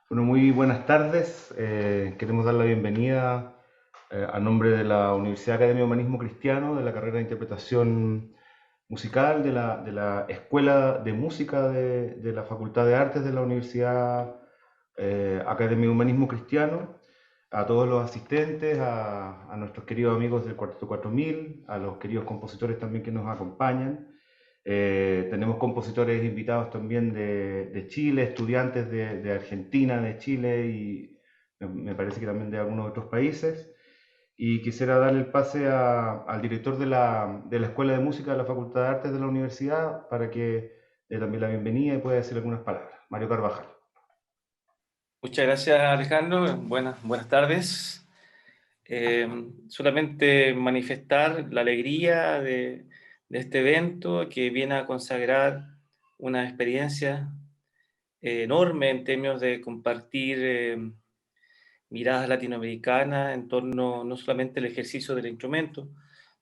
Bueno, muy buenas tardes. Queremos dar la bienvenida a nombre de la Universidad Academia de Humanismo Cristiano, de la carrera de Interpretación Musical, de la Escuela de Música de la Facultad de Artes de la Universidad Academia de Humanismo Cristiano, a todos los asistentes, a nuestros queridos amigos del Cuarteto 4000, a los queridos compositores también que nos acompañan. Tenemos compositores invitados también de Chile, estudiantes de Argentina, de Chile y me parece que también de algunos otros países. Y quisiera darle el pase al director de la Escuela de Música de la Facultad de Artes de la universidad para que dé también la bienvenida y pueda decir algunas palabras. Mario Carvajal. Muchas gracias, Alejandro. Buenas tardes. Solamente manifestar la alegría de este evento que viene a consagrar una experiencia enorme en términos de compartir miradas latinoamericanas en torno no solamente al ejercicio del instrumento,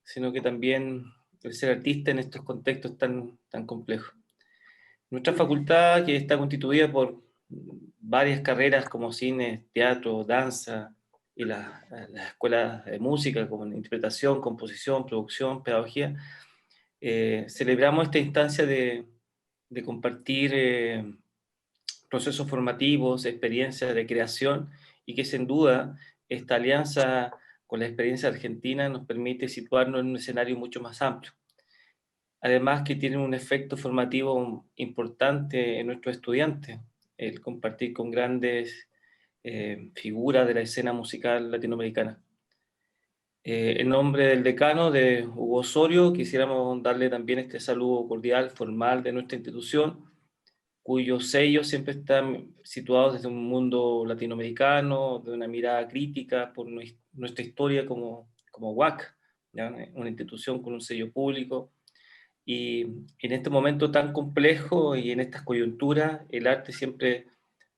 sino que también el ser artista en estos contextos tan complejos. Nuestra facultad, que está constituida por varias carreras como cine, teatro, danza y las escuelas de música como interpretación, composición, producción, pedagogía, celebramos esta instancia de compartir procesos formativos, experiencias de creación y que sin duda esta alianza con la experiencia argentina nos permite situarnos en un escenario mucho más amplio. Además que tienen un efecto formativo importante en nuestros estudiantes, el compartir con grandes figuras de la escena musical latinoamericana. En nombre del decano de Hugo Osorio, quisiéramos darle también este saludo cordial, formal de nuestra institución, cuyos sellos siempre están situados desde un mundo latinoamericano, de una mirada crítica por nuestra historia como UAC, ¿ya? Una institución con un sello público. Y en este momento tan complejo y en estas coyunturas, el arte siempre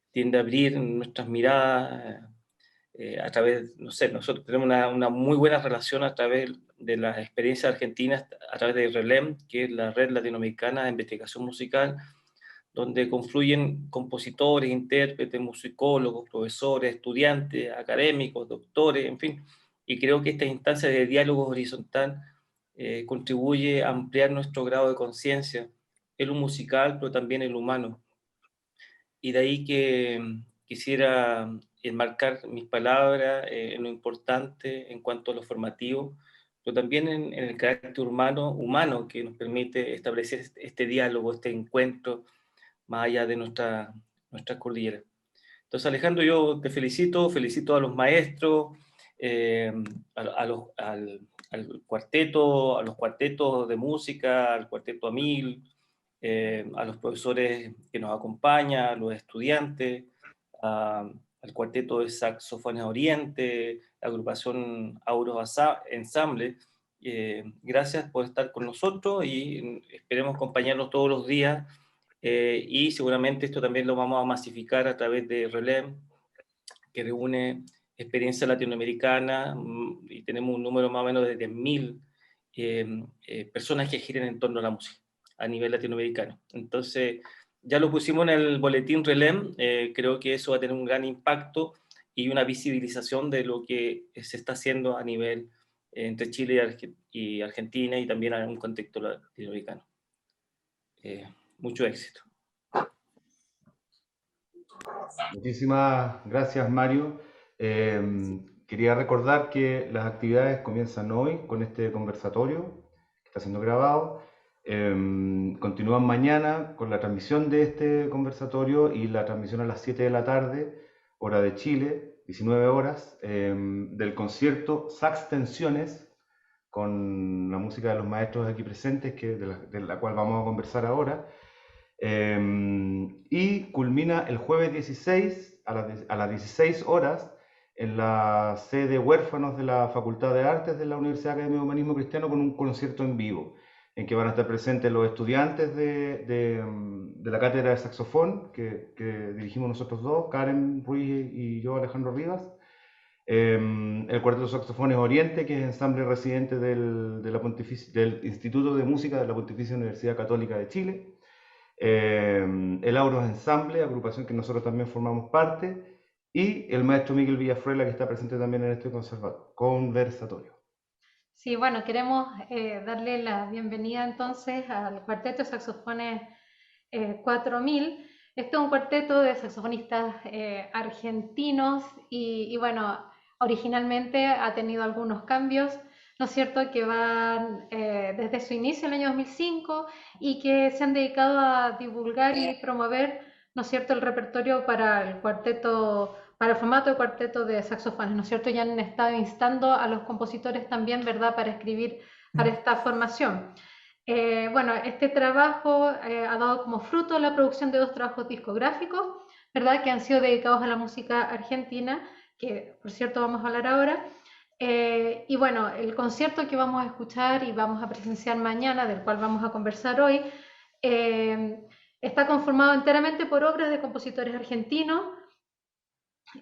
tiende a abrir nuestras miradas a través, no sé, nosotros tenemos una muy buena relación a través de las experiencias argentinas, a través de RELEM, que es la Red Latinoamericana de Investigación Musical, donde confluyen compositores, intérpretes, musicólogos, profesores, estudiantes, académicos, doctores, en fin. Y creo que esta instancia de diálogo horizontal contribuye a ampliar nuestro grado de conciencia en lo musical, pero también en lo humano. Y de ahí que quisiera enmarcar mis palabras en lo importante en cuanto a lo formativo, pero también en el carácter humano que nos permite establecer este diálogo, este encuentro, más allá de nuestra cordillera. Entonces, Alejandro, yo te felicito a los maestros, eh, al cuarteto, a los cuartetos de música, al cuarteto Amil, a los profesores que nos acompañan, a los estudiantes, al cuarteto de saxofones Oriente, la agrupación Auros Ensamble. Gracias por estar con nosotros y esperemos acompañarnos todos los días y seguramente esto también lo vamos a masificar a través de Relem, que reúne experiencia latinoamericana y tenemos un número más o menos de 10.000 personas que giran en torno a la música a nivel latinoamericano. Entonces, ya lo pusimos en el boletín Relem, creo que eso va a tener un gran impacto y una visibilización de lo que se está haciendo a nivel entre Chile y Argentina y también en un contexto latinoamericano. Mucho éxito. Muchísimas gracias, Mario. Quería recordar que las actividades comienzan hoy con este conversatorio que está siendo grabado. Continúan mañana con la transmisión de este conversatorio y la transmisión a las 7 de la tarde, hora de Chile, 19 horas, del concierto Sax Tensiones con la música de los maestros aquí presentes, de la cual vamos a conversar ahora. Y culmina el jueves 16 a las 16 horas en la sede Huérfanos de la Facultad de Artes de la Universidad Academia de Humanismo Cristiano con un concierto en vivo, en que van a estar presentes los estudiantes de la cátedra de saxofón que dirigimos nosotros dos, Karen Ruiz y yo, Alejandro Rivas, el cuarteto de saxofones Oriente, que es ensamble residente del Instituto de Música de la Pontificia Universidad Católica de Chile, el Auros Ensamble, agrupación que nosotros también formamos parte, y el maestro Miguel Villafruela, que está presente también en este conversatorio. Sí, bueno, queremos darle la bienvenida entonces al Cuarteto de Saxofones 4000. Este es un cuarteto de saxofonistas argentinos y bueno, originalmente ha tenido algunos cambios, ¿no es cierto?, que van desde su inicio en el año 2005 y que se han dedicado a divulgar y promover, ¿no es cierto?, el repertorio para el cuarteto, para el formato de cuarteto de saxofones, ¿no es cierto? Ya han estado instando a los compositores también, ¿verdad?, para escribir para esta formación. Bueno, este trabajo ha dado como fruto la producción de 2 trabajos discográficos, ¿verdad?, que han sido dedicados a la música argentina, que por cierto vamos a hablar ahora. Y bueno, el concierto que vamos a escuchar y vamos a presenciar mañana, del cual vamos a conversar hoy, está conformado enteramente por obras de compositores argentinos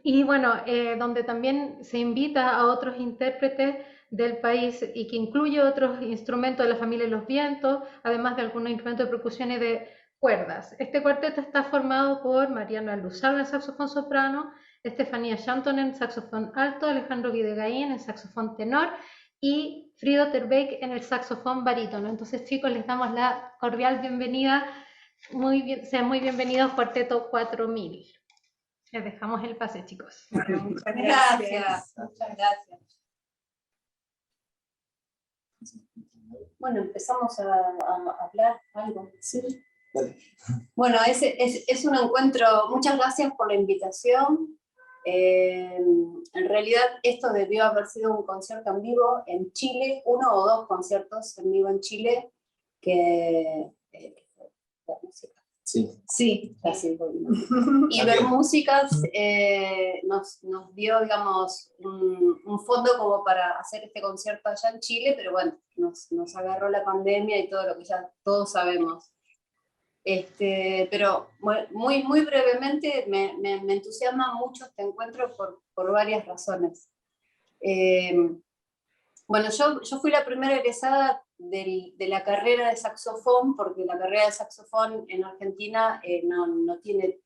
y bueno, donde también se invita a otros intérpretes del país y que incluye otros instrumentos de la familia de los vientos, además de algunos instrumentos de percusión y de cuerdas. Este cuarteto está formado por Mariana Luzardo en saxofón soprano, Estefanía Shanton en saxofón alto, Alejandro Guidegaín en saxofón tenor y Frido Terbeek en el saxofón barítono. Entonces, chicos, les damos la cordial bienvenida. Sean muy bienvenidos Cuarteto 4000. Les dejamos el pase, chicos. Bueno, muchas gracias. Muchas gracias. Bueno, empezamos a hablar algo. Sí. Bueno, es un encuentro. Muchas gracias por la invitación. En realidad esto debió haber sido un concierto en vivo en Chile, 1 o 2 conciertos en vivo en Chile, que la música. Sí, así. Y Ver Músicas nos dio, digamos, un fondo como para hacer este concierto allá en Chile, pero bueno, nos agarró la pandemia y todo lo que ya todos sabemos. Pero muy brevemente me entusiasma mucho este encuentro por varias razones. Bueno, yo fui la primera egresada de la carrera de saxofón, porque la carrera de saxofón en Argentina no tiene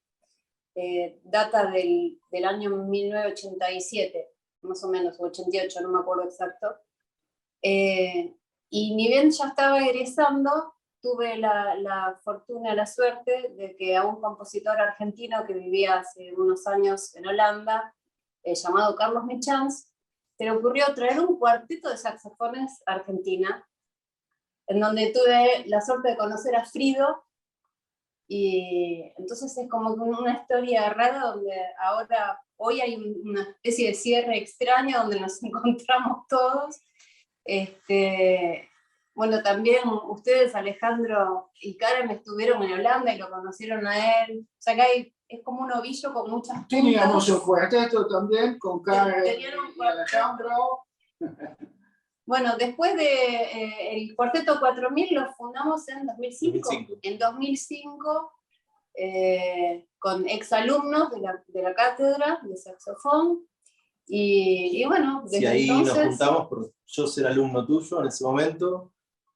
data del año 1987, más o menos, o 88, no me acuerdo exacto. Y ni bien ya estaba egresando, tuve la fortuna, la suerte de que a un compositor argentino que vivía hace unos años en Holanda, llamado Carlos Michans, se le ocurrió traer un cuarteto de saxofones a Argentina, en donde tuve la suerte de conocer a Frido, y entonces es como una historia rara donde hoy hay una especie de cierre extraño donde nos encontramos todos. Bueno, también ustedes, Alejandro y Karen, estuvieron en Holanda y lo conocieron a él. O sea que es como un ovillo con muchas puntas. Teníamos un cuarteto también con Karen y Alejandro. Bueno, después el Cuarteto 4000 lo fundamos en 2005. En 2005, con exalumnos de la cátedra de saxofón. Y bueno, desde ahí entonces nos juntamos por yo ser alumno tuyo en ese momento,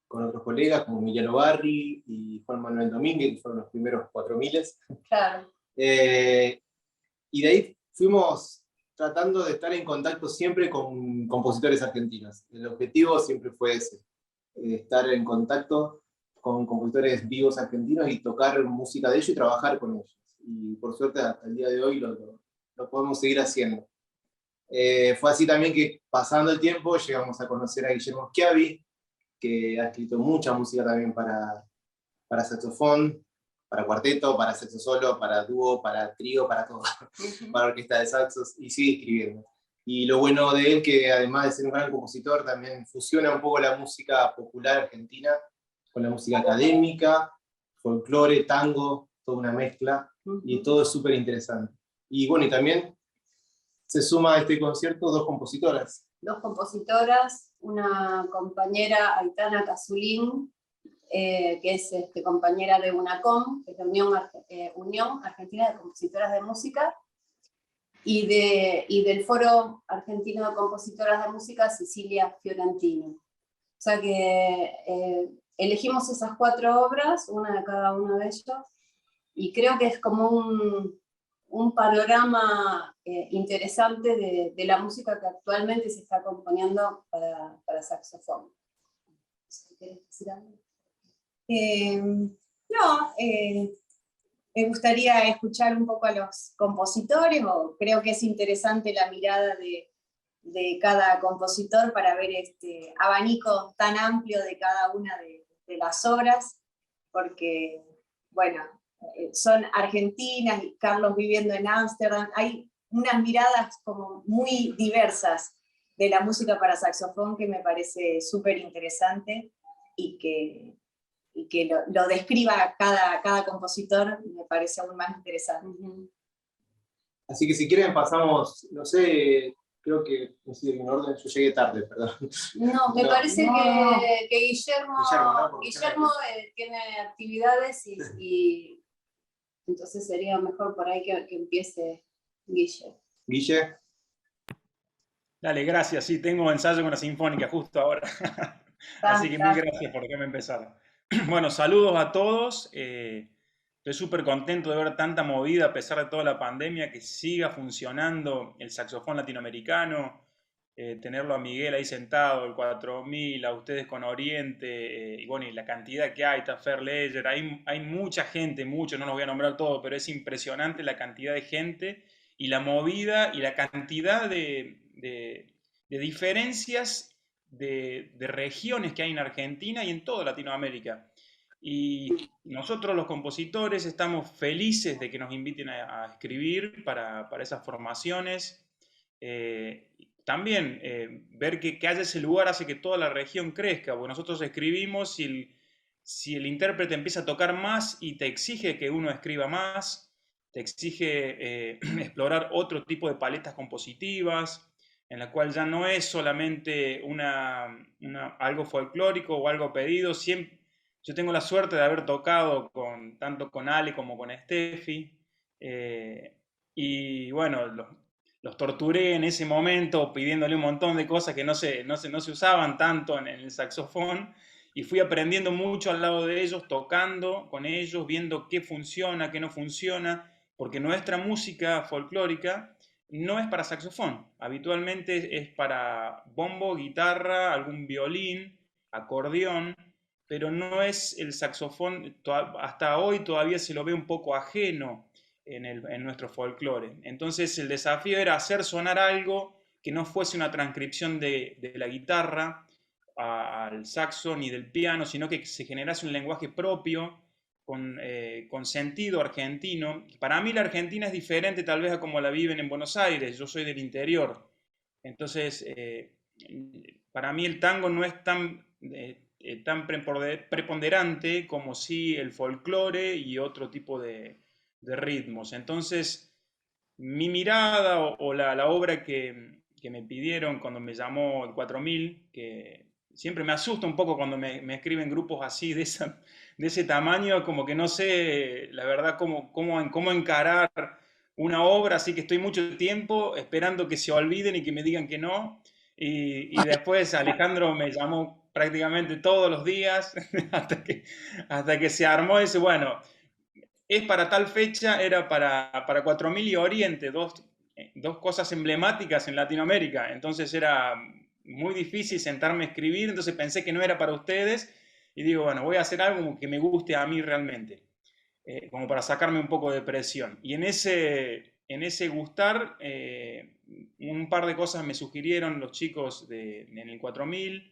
con otros colegas como Emiliano Barri y Juan Manuel Domínguez, que fueron los primeros 4000. Claro. Y de ahí fuimos tratando de estar en contacto siempre con compositores argentinos. El objetivo siempre fue ese, estar en contacto con compositores vivos argentinos y tocar música de ellos y trabajar con ellos. Y por suerte hasta el día de hoy lo podemos seguir haciendo. Fue así también que pasando el tiempo llegamos a conocer a Guillermo Schiavi, que ha escrito mucha música también para saxofón, para cuarteto, para saxo solo, para dúo, para trío, para todo, para orquesta de saxos, y sigue escribiendo. Y lo bueno de él, que además de ser un gran compositor, también fusiona un poco la música popular argentina con la música académica, folclore, tango, toda una mezcla, y todo es súper interesante. Y bueno, y también se suma a este concierto 2 compositoras. 2 compositoras, una compañera, Aitana Casulín, que es compañera de UNACOM, que es la Unión Argentina de Compositoras de Música, y del Foro Argentino de Compositoras de Música, Cecilia Fiorentino. O sea que elegimos esas 4 obras, una de cada uno de ellos, y creo que es como un panorama interesante de la música que actualmente se está componiendo para saxofón. ¿Querés decir algo? No, me gustaría escuchar un poco a los compositores, o creo que es interesante la mirada de cada compositor para ver este abanico tan amplio de cada una de las obras, porque, bueno, son argentinas, y Carlos viviendo en Ámsterdam, hay unas miradas como muy diversas de la música para saxofón que me parece súper interesante, y que lo describa cada compositor me parece aún más interesante. Así que si quieren pasamos, no sé, creo que, no sé, en orden, yo llegué tarde, perdón. No, me parece que Guillermo ¿no? tiene actividades y entonces sería mejor por ahí que empiece Guille. Guille. Dale, gracias. Sí, tengo ensayo con la Sinfónica justo ahora. Así que mil gracias por dejarme empezar. Bueno, saludos a todos. Estoy súper contento de ver tanta movida a pesar de toda la pandemia, que siga funcionando el saxofón latinoamericano. Tenerlo a Miguel ahí sentado, el 4000, a ustedes con Oriente, y bueno, y la cantidad que hay, está Fer Ledger, hay mucha gente, mucho, no los voy a nombrar todos, pero es impresionante la cantidad de gente y la movida y la cantidad de diferencias de regiones que hay en Argentina y en toda Latinoamérica. Y nosotros los compositores estamos felices de que nos inviten a escribir para esas formaciones. También ver que haya ese lugar hace que toda la región crezca, porque nosotros escribimos y si el intérprete empieza a tocar más y te exige que uno escriba más, te exige explorar otro tipo de paletas compositivas, en la cual ya no es solamente algo folclórico o algo pedido. Yo tengo la suerte de haber tocado tanto con Ale como con Steffi, y bueno, los torturé en ese momento pidiéndole un montón de cosas que no se usaban tanto en el saxofón, y fui aprendiendo mucho al lado de ellos, tocando con ellos, viendo qué funciona, qué no funciona, porque nuestra música folclórica no es para saxofón, habitualmente es para bombo, guitarra, algún violín, acordeón, pero no es el saxofón. Hasta hoy todavía se lo ve un poco ajeno en nuestro folclore. Entonces el desafío era hacer sonar algo que no fuese una transcripción de la guitarra al saxo ni del piano, sino que se generase un lenguaje propio, con sentido argentino. Para mí la Argentina es diferente tal vez a como la viven en Buenos Aires, yo soy del interior. Entonces, para mí el tango no es tan preponderante como sí el folclore y otro tipo de ritmos. Entonces, mi mirada o la obra que me pidieron cuando me llamó el 4000, que siempre me asusta un poco cuando me escriben grupos así de ese tamaño, como que no sé la verdad cómo encarar una obra, así que estoy mucho tiempo esperando que se olviden y que me digan que no. Y después Alejandro me llamó prácticamente todos los días hasta que se armó ese, bueno, es para tal fecha, era para 4000 y Oriente, dos cosas emblemáticas en Latinoamérica. Entonces era muy difícil sentarme a escribir, entonces pensé que no era para ustedes y digo, bueno, voy a hacer algo que me guste a mí realmente, como para sacarme un poco de presión. Y en ese gustar, un par de cosas me sugirieron los chicos en el 4000.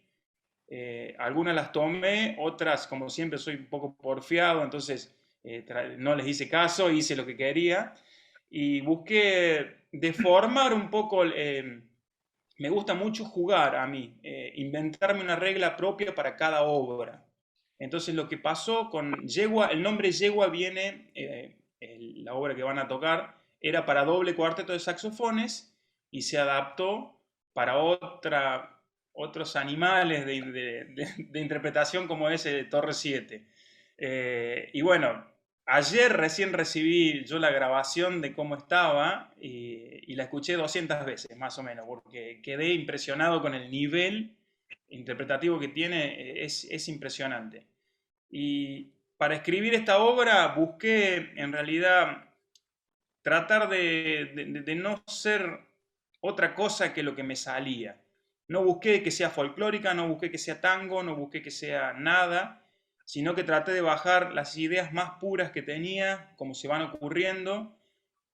Algunas las tomé, otras, como siempre, soy un poco porfiado, entonces no les hice caso, hice lo que quería y busqué deformar un poco. Me gusta mucho jugar a mí, inventarme una regla propia para cada obra. Entonces lo que pasó con Yegua, el nombre Yegua viene, la obra que van a tocar era para doble cuarteto de saxofones y se adaptó para otros animales de interpretación como ese Torre 7. Y bueno, ayer recién recibí yo la grabación de cómo estaba y la escuché 200 veces más o menos, porque quedé impresionado con el nivel interpretativo que tiene, es impresionante. Y para escribir esta obra busqué en realidad tratar de no ser otra cosa que lo que me salía. No busqué que sea folclórica, no busqué que sea tango, no busqué que sea nada, sino que traté de bajar las ideas más puras que tenía, como se van ocurriendo,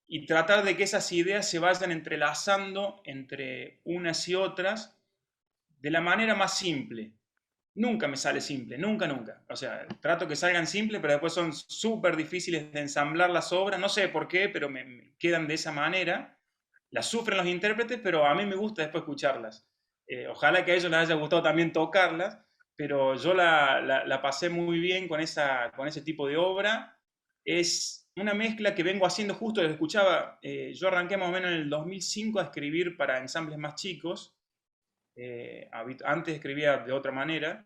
y tratar de que esas ideas se vayan entrelazando entre unas y otras de la manera más simple. Nunca me sale simple, nunca, nunca. O sea, trato que salgan simples, pero después son súper difíciles de ensamblar las obras. No sé por qué, pero me quedan de esa manera. Las sufren los intérpretes, pero a mí me gusta después escucharlas. Ojalá que a ellos les haya gustado también tocarlas, pero yo la pasé muy bien con ese tipo de obra. Es una mezcla que vengo haciendo justo, les escuchaba, yo arranqué más o menos en el 2005 a escribir para ensambles más chicos. Antes escribía de otra manera,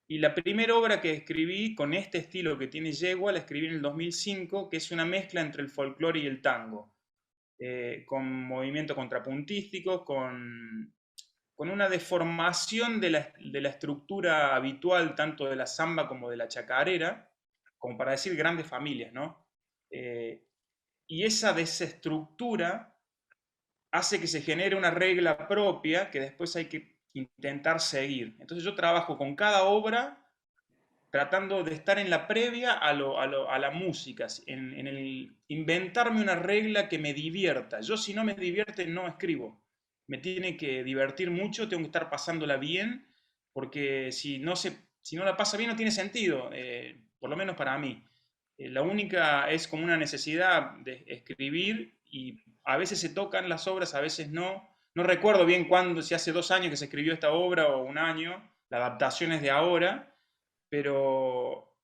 y la primera obra que escribí con este estilo que tiene Yegua la escribí en el 2005, que es una mezcla entre el folclore y el tango, con movimientos contrapuntísticos, con una deformación de la estructura habitual, tanto de la samba como de la chacarera, como para decir grandes familias, ¿no? Y esa desestructura hace que se genere una regla propia que después hay que intentar seguir. Entonces yo trabajo con cada obra tratando de estar en la previa a la música, en el inventarme una regla que me divierta. Yo si no me divierte no escribo. Me tiene que divertir mucho, tengo que estar pasándola bien, porque si no la pasa bien no tiene sentido, por lo menos para mí. La única es como una necesidad de escribir y a veces se tocan las obras, a veces no. No recuerdo bien cuándo, si hace 2 años que se escribió esta obra o un año, la adaptación es de ahora, pero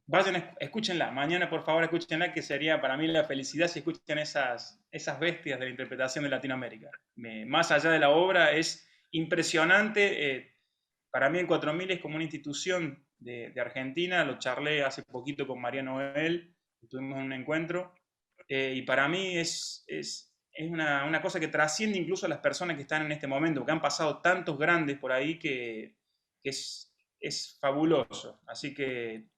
vayan, escúchenla. Mañana, por favor, escúchenla, que sería para mí la felicidad si escuchan esas bestias de la interpretación de Latinoamérica. Más allá de la obra, es impresionante. Para mí, el 4000 es como una institución de Argentina. Lo charlé hace poquito con María Noel, tuvimos un encuentro. Y para mí es una cosa que trasciende incluso a las personas que están en este momento, que han pasado tantos grandes por ahí que es fabuloso. Así que,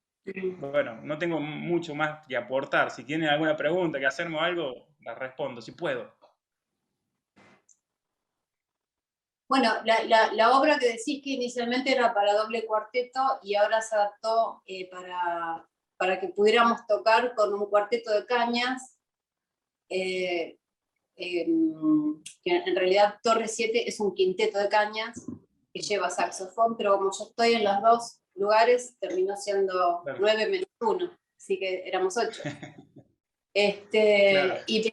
bueno, no tengo mucho más que aportar. Si tienen alguna pregunta que hacerme o algo, la respondo, si puedo. Bueno, la obra que decís que inicialmente era para doble cuarteto y ahora se adaptó para que pudiéramos tocar con un cuarteto de cañas, que en realidad Torre 7 es un quinteto de cañas que lleva saxofón, pero como yo estoy en los dos lugares, terminó siendo Claro. 9 menos 1, así que éramos 8. Claro.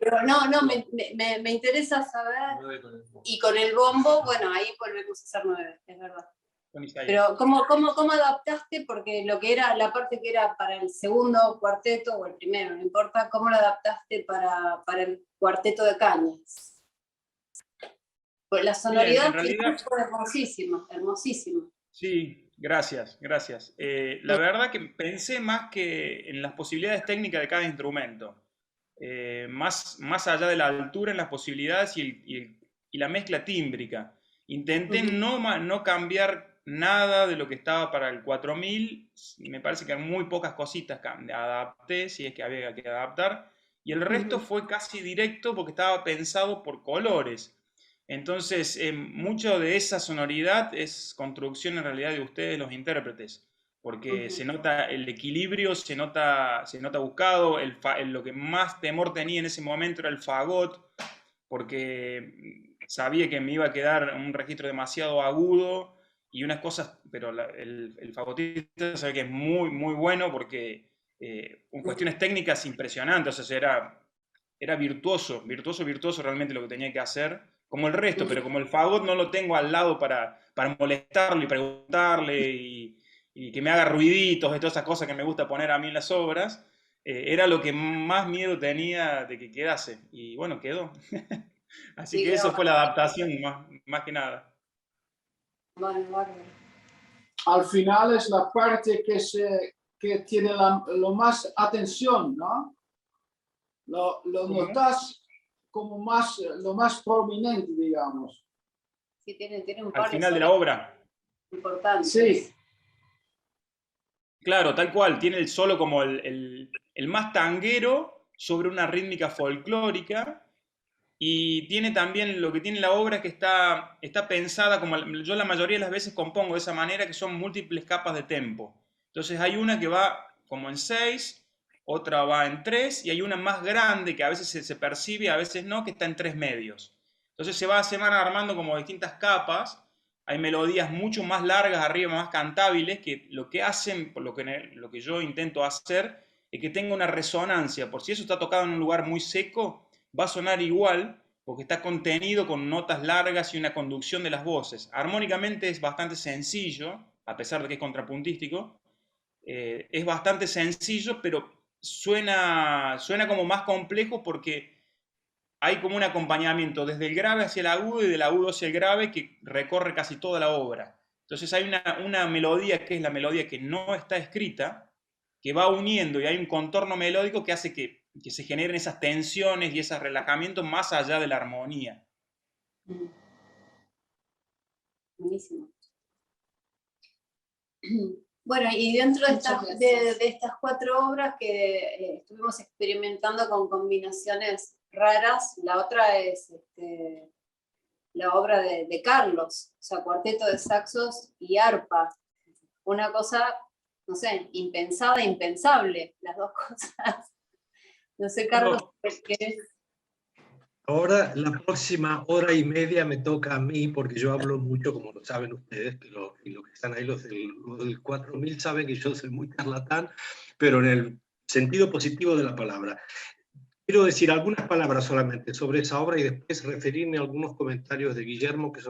Pero no, me interesa saber, y con el bombo, bueno, ahí volvemos a ser 9, es verdad. Pero ¿cómo adaptaste? Porque lo que era, la parte que era para el segundo cuarteto, o el primero, no importa, ¿cómo lo adaptaste para el cuarteto de cañas? Pues la sonoridad fue hermosísima, hermosísima. Sí, gracias, gracias. La verdad que pensé más que en las posibilidades técnicas de cada instrumento. Más allá de la altura en las posibilidades y la mezcla tímbrica. Intenté no cambiar nada de lo que estaba para el 4000, me parece que muy pocas cositas adapté, si es que había que adaptar, y el resto fue casi directo porque estaba pensado por colores. Entonces, mucho de esa sonoridad es construcción en realidad de ustedes, los intérpretes, porque se nota el equilibrio, se nota buscado, lo que más temor tenía en ese momento era el fagot, porque sabía que me iba a quedar un registro demasiado agudo y unas cosas, pero el fagotista sabe que es muy, muy bueno porque en cuestiones técnicas impresionantes, o sea, era virtuoso realmente lo que tenía que hacer, como el resto, pero como el fagot no lo tengo al lado para molestarlo y preguntarle y que me haga ruiditos y todas esas cosas que me gusta poner a mí en las obras, era lo que más miedo tenía de que quedase. Y bueno, quedó. Así Sí, que eso fue la adaptación más que nada. Bueno. Al final es la parte que tiene lo más atención, ¿no? Lo notas como lo más prominente, digamos. Sí, tiene un Al par final de la obra. importantes. Sí. Claro, tal cual, tiene el solo como el más tanguero sobre una rítmica folclórica. Y tiene también, lo que tiene la obra es que está pensada, como yo la mayoría de las veces compongo de esa manera, que son múltiples capas de tempo. Entonces hay una que va como en 6, otra va en 3, y hay una más grande que a veces se percibe, a veces no, que está en 3 medios. Entonces se van armando como distintas capas, hay melodías mucho más largas arriba, más cantables, que lo que hacen, por lo que yo intento hacer, es que tenga una resonancia. Por si eso está tocado en un lugar muy seco, va a sonar igual porque está contenido con notas largas y una conducción de las voces. Armónicamente es bastante sencillo, a pesar de que es contrapuntístico, es bastante sencillo, pero suena como más complejo porque hay como un acompañamiento desde el grave hacia el agudo y del agudo hacia el grave que recorre casi toda la obra. Entonces hay una melodía que es la melodía que no está escrita, que va uniendo y hay un contorno melódico que hace que se generen esas tensiones y esos relajamientos más allá de la armonía. Buenísimo. Bueno, y dentro de estas 4 obras que estuvimos experimentando con combinaciones raras, la otra es la obra de Carlos, o sea, cuarteto de saxos y arpa. Una cosa, no sé, impensada, impensable, las dos cosas. No sé, Carlos, ¿qué es? Ahora, la próxima hora y media me toca a mí, porque yo hablo mucho, como lo saben ustedes, y los que están ahí, los del 4000, saben que yo soy muy charlatán, pero en el sentido positivo de la palabra. Quiero decir algunas palabras solamente sobre esa obra y después referirme a algunos comentarios de Guillermo que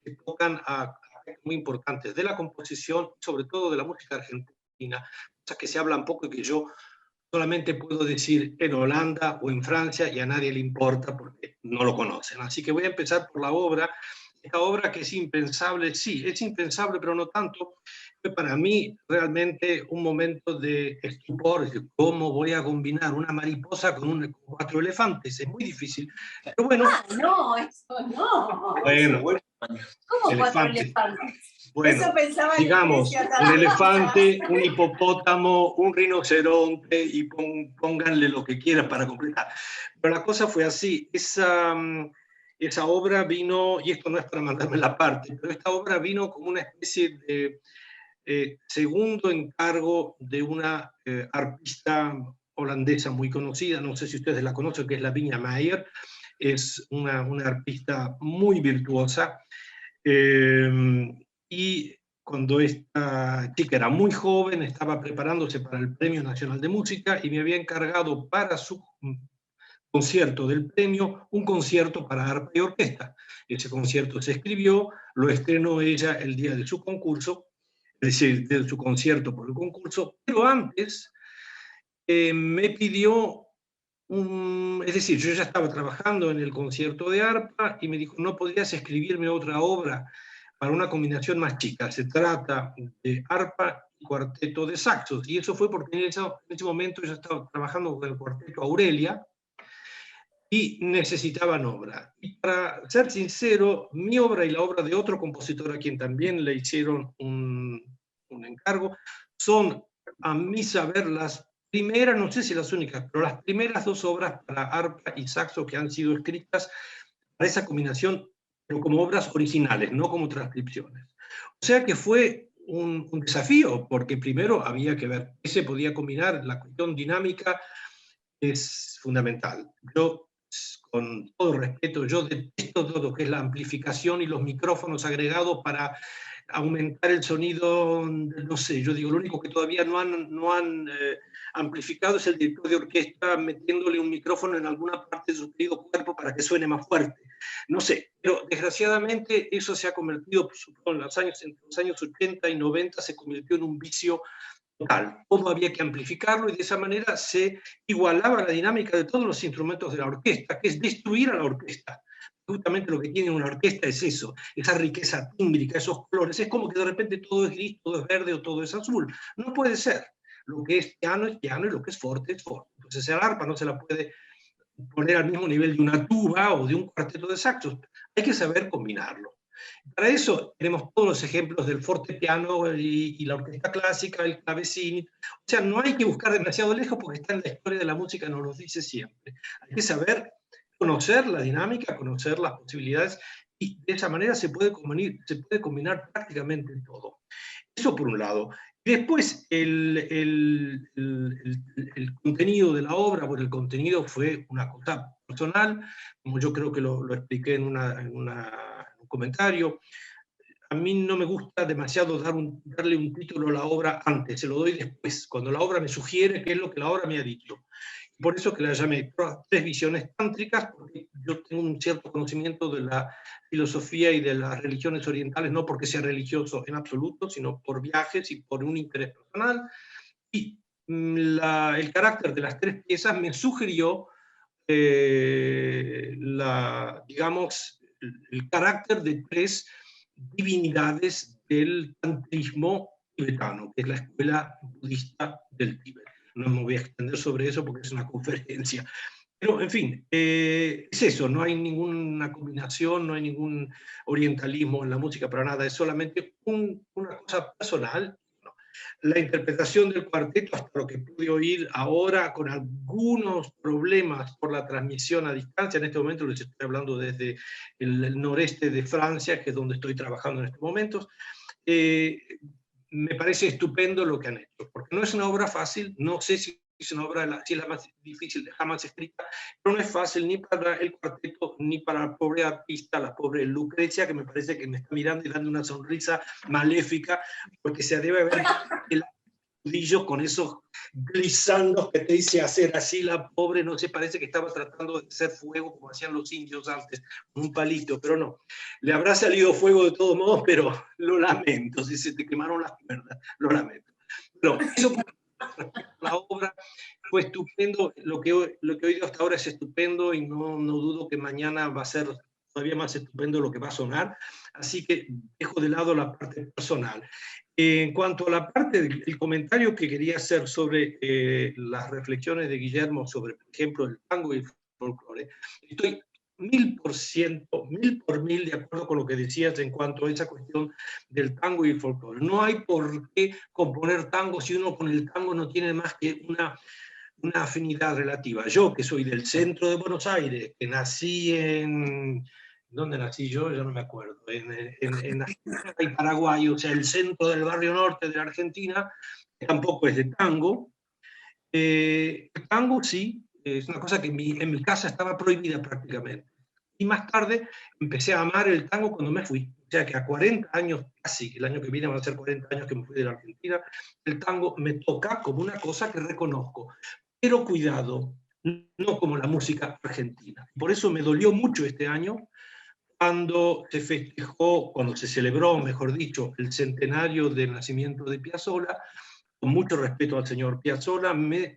que tocan a aspectos muy importantes de la composición, sobre todo de la música argentina, cosas que se hablan poco y que yo solamente puedo decir en Holanda o en Francia y a nadie le importa porque no lo conocen. Así que voy a empezar por la obra. Esta obra que es impensable, sí, es impensable, pero no tanto. Fue para mí realmente un momento de estupor. ¿Cómo voy a combinar una mariposa con 4 elefantes? Es muy difícil. Pero bueno. Ah, no, eso no. Bueno, ¿Cómo 4 elefantes? Bueno, digamos, un elefante, un hipopótamo, un rinoceronte y pónganle lo que quieran para completar. Pero la cosa fue así, esa obra vino, y esto no es para mandarme la parte, pero esta obra vino como una especie de segundo encargo de una arpista holandesa muy conocida, no sé si ustedes la conocen, que es Lavinia Meijer, es una arpista muy virtuosa. Y cuando esta chica era muy joven, estaba preparándose para el Premio Nacional de Música y me había encargado para su concierto del premio un concierto para arpa y orquesta. Ese concierto se escribió, lo estrenó ella el día de su concurso, es decir, de su concierto por el concurso, pero antes me pidió es decir, yo ya estaba trabajando en el concierto de arpa y me dijo, ¿no podrías escribirme otra obra para una combinación más chica? Se trata de arpa y cuarteto de saxos. Y eso fue porque en ese momento yo estaba trabajando con el cuarteto Aurelia y necesitaban obra. Y para ser sincero, mi obra y la obra de otro compositor a quien también le hicieron un encargo, son, a mi saber, las primeras, no sé si las únicas, pero las primeras 2 obras para arpa y saxo que han sido escritas para esa combinación, pero como obras originales, no como transcripciones. O sea que fue un desafío, porque primero había que ver qué se podía combinar, la cuestión dinámica es fundamental. Yo, con todo respeto, yo detesto todo lo que es la amplificación y los micrófonos agregados para aumentar el sonido, no sé, yo digo, lo único que todavía no han amplificado es el director de orquesta metiéndole un micrófono en alguna parte de su querido cuerpo para que suene más fuerte. No sé, pero desgraciadamente eso se ha convertido, en los años 80 y 90, se convirtió en un vicio total. Todo había que amplificarlo y de esa manera se igualaba la dinámica de todos los instrumentos de la orquesta, que es destruir a la orquesta. Justamente lo que tiene una orquesta es eso, esa riqueza tímbrica, esos colores. Es como que de repente todo es gris, todo es verde o todo es azul. No puede ser. Lo que es piano y lo que es forte es forte. Entonces el arpa no se la puede poner al mismo nivel de una tuba o de un cuarteto de saxos. Hay que saber combinarlo. Para eso tenemos todos los ejemplos del fortepiano y la orquesta clásica, el clavecín. O sea, no hay que buscar demasiado lejos porque está en la historia de la música, nos lo dice siempre. Hay que saber conocer la dinámica, conocer las posibilidades, y de esa manera se puede combinar prácticamente todo. Eso por un lado. Y después, el contenido de la obra, bueno, el contenido fue una cosa personal, como yo creo que lo expliqué en un comentario. A mí no me gusta demasiado darle un título a la obra antes, se lo doy después, cuando la obra me sugiere qué es lo que la obra me ha dicho. Por eso que la llamé Tres visiones tántricas, porque yo tengo un cierto conocimiento de la filosofía y de las religiones orientales, no porque sea religioso en absoluto, sino por viajes y por un interés personal. Y el carácter de las tres piezas me sugirió, digamos, el carácter de tres divinidades del tantrismo tibetano, que es la escuela budista del Tíbet. No me voy a extender sobre eso porque es una conferencia. Pero, en fin, es eso, no hay ninguna combinación, no hay ningún orientalismo en la música para nada, es solamente una cosa personal. La interpretación del cuarteto, hasta lo que pude oír ahora, con algunos problemas por la transmisión a distancia, en este momento les estoy hablando desde el noreste de Francia, que es donde estoy trabajando en estos momentos, me parece estupendo lo que han hecho, porque no es una obra fácil, no sé si es una obra, si es la más difícil jamás escrita, pero no es fácil ni para el cuarteto, ni para la pobre artista, la pobre Lucrecia, que me parece que me está mirando y dando una sonrisa maléfica, porque se debe haber el brillo con esos glissando que te dice hacer así, la pobre, no sé, parece que estaba tratando de hacer fuego como hacían los indios antes, con un palito, pero no. Le habrá salido fuego de todos modos, pero lo lamento, si se te quemaron las cuerdas, lo lamento. Pero eso, la obra fue estupendo, lo que he oído hasta ahora es estupendo y no dudo que mañana va a ser todavía más estupendo lo que va a sonar, así que dejo de lado la parte personal. En cuanto a la parte del comentario que quería hacer sobre las reflexiones de Guillermo sobre, por ejemplo, el tango y el folclore, estoy 1000%, 1000% de acuerdo con lo que decías en cuanto a esa cuestión del tango y el folclore. No hay por qué componer tango si uno con el tango no tiene más que una afinidad relativa. Yo, que soy del centro de Buenos Aires, que nací en... ¿Dónde nací yo? Ya no me acuerdo. En Paraguay, o sea, el centro del barrio norte de la Argentina, que tampoco es de tango. El tango sí, es una cosa que en mi casa estaba prohibida prácticamente. Y más tarde empecé a amar el tango cuando me fui. O sea que a 40 años, casi, el año que viene van a ser 40 años que me fui de la Argentina, el tango me toca como una cosa que reconozco. Pero cuidado, no como la música argentina. Por eso me dolió mucho este año cuando se festejó, cuando se celebró, mejor dicho, el centenario del nacimiento de Piazzolla. Con mucho respeto al señor Piazzolla, me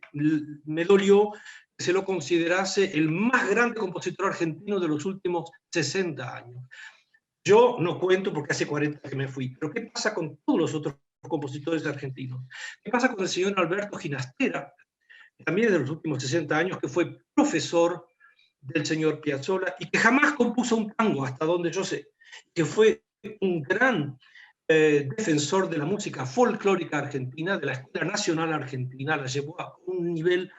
dolió que se lo considerase el más grande compositor argentino de los últimos 60 años. Yo no cuento porque hace 40 que me fui, pero ¿qué pasa con todos los otros compositores argentinos? ¿Qué pasa con el señor Alberto Ginastera, también de los últimos 60 años, que fue profesor del señor Piazzolla y que jamás compuso un tango, hasta donde yo sé, que fue un gran defensor de la música folclórica argentina, de la Escuela Nacional Argentina, la llevó a un nivel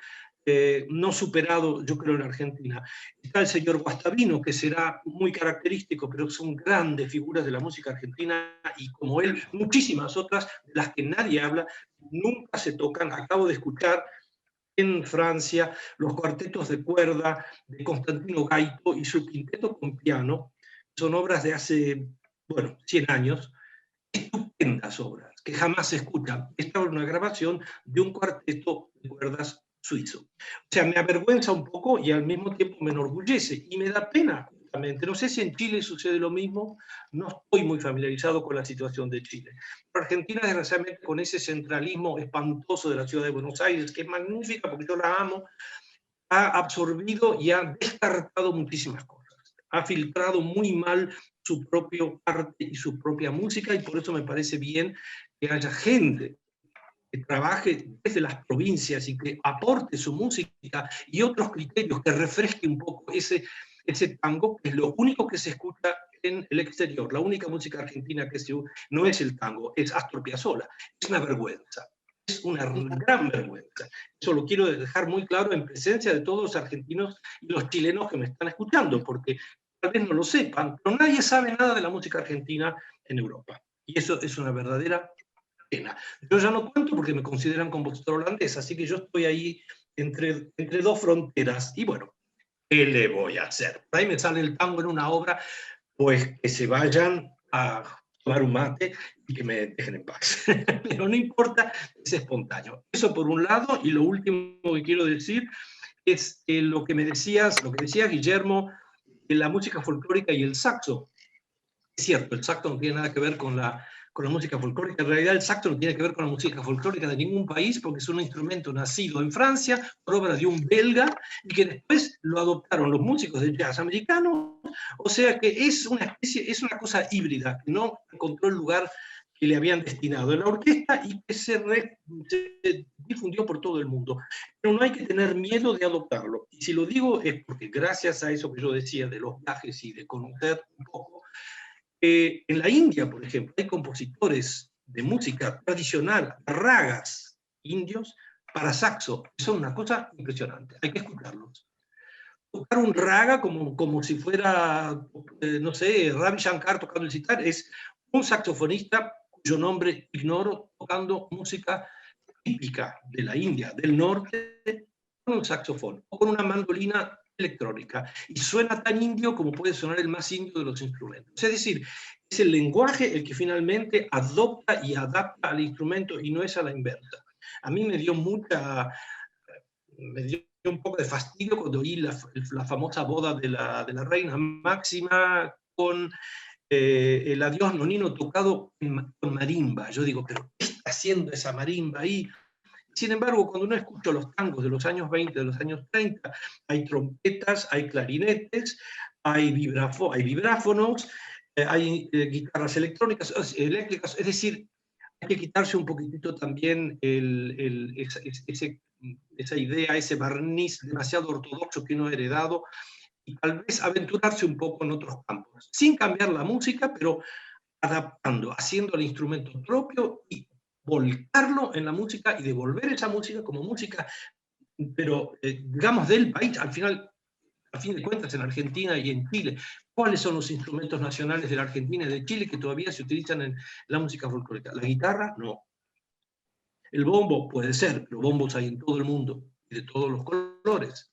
no superado, yo creo, en Argentina. Está el señor Guastavino, que será muy característico, pero son grandes figuras de la música argentina, y como él, muchísimas otras, de las que nadie habla, nunca se tocan. Acabo de escuchar en Francia los cuartetos de cuerda de Constantino Gaito y su quinteto con piano, son obras de hace, 100 años, estupendas obras, que jamás se escuchan. Esta es una grabación de un cuarteto de cuerdas suizo. O sea, me avergüenza un poco y al mismo tiempo me enorgullece, y me da pena, justamente. No sé si en Chile sucede lo mismo, no estoy muy familiarizado con la situación de Chile. Pero Argentina, desgraciadamente, con ese centralismo espantoso de la ciudad de Buenos Aires, que es magnífica porque yo la amo, ha absorbido y ha descartado muchísimas cosas. Ha filtrado muy mal su propio arte y su propia música, y por eso me parece bien que haya gente que trabaje desde las provincias y que aporte su música y otros criterios, que refresque un poco ese tango, que es lo único que se escucha en el exterior. La única música argentina que no es el tango, es Astor Piazzolla. Es una vergüenza. Es una gran vergüenza. Eso lo quiero dejar muy claro en presencia de todos los argentinos y los chilenos que me están escuchando, porque tal vez no lo sepan, pero nadie sabe nada de la música argentina en Europa. Y eso es una verdadera pena. Yo ya no cuento porque me consideran compositor holandés, así que yo estoy ahí entre dos fronteras. Y bueno, ¿qué le voy a hacer? Por ahí me sale el tango en una obra, pues que se vayan a tomar un mate y que me dejen en paz. Pero no importa, es espontáneo. Eso por un lado, y lo último que quiero decir es lo que decía Guillermo, de la música folclórica y el saxo. Es cierto, el saxo no tiene nada que ver con la música folclórica. En realidad el saxo no tiene que ver con la música folclórica de ningún país, porque es un instrumento nacido en Francia por obra de un belga y que después lo adoptaron los músicos de jazz americanos. O sea que es una cosa híbrida, que no encontró el lugar que le habían destinado en la orquesta y que se difundió por todo el mundo. Pero no hay que tener miedo de adoptarlo. Y si lo digo es porque gracias a eso que yo decía de los viajes y de conocer un poco, en la India, por ejemplo, hay compositores de música tradicional, ragas indios, para saxo. Son una cosa impresionante, hay que escucharlos. Tocar un raga como si fuera, no sé, Ravi Shankar tocando el sitar, es un saxofonista cuyo nombre ignoro, tocando música típica de la India, del norte, con un saxofón o con una mandolina electrónica, y suena tan indio como puede sonar el más indio de los instrumentos. Es decir, es el lenguaje el que finalmente adopta y adapta al instrumento y no es a la inversa. A mí me dio un poco de fastidio cuando oí la famosa boda de la reina Máxima con el adiós nonino tocado con marimba. Yo digo, ¿pero qué está haciendo esa marimba ahí? Sin embargo, cuando uno escucha los tangos de los años 20, de los años 30, hay trompetas, hay clarinetes, hay vibráfonos, hay guitarras eléctricas, es decir, hay que quitarse un poquitito también esa idea, ese barniz demasiado ortodoxo que uno ha heredado, y tal vez aventurarse un poco en otros campos, sin cambiar la música, pero adaptando, haciendo el instrumento propio y volcarlo en la música y devolver esa música como música, pero digamos del país, al final, a fin de cuentas, en Argentina y en Chile. ¿Cuáles son los instrumentos nacionales de la Argentina y de Chile que todavía se utilizan en la música folclórica? La guitarra, no. El bombo puede ser, pero bombos hay en todo el mundo y de todos los colores.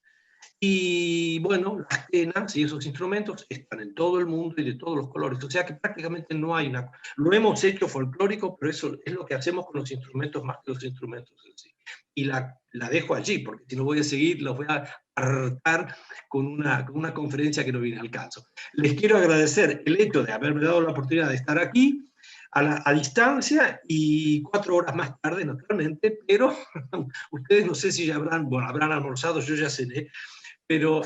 Y bueno, las quenas y esos instrumentos están en todo el mundo y de todos los colores. O sea que prácticamente no hay una... Lo hemos hecho folclórico, pero eso es lo que hacemos con los instrumentos más que los instrumentos en sí. Y la dejo allí, porque si no voy a seguir, los voy a hartar con una conferencia que no viene al caso. Les quiero agradecer el hecho de haberme dado la oportunidad de estar aquí, a distancia, y 4 horas más tarde, naturalmente, pero ustedes no sé si ya habrán almorzado, yo ya cené. Pero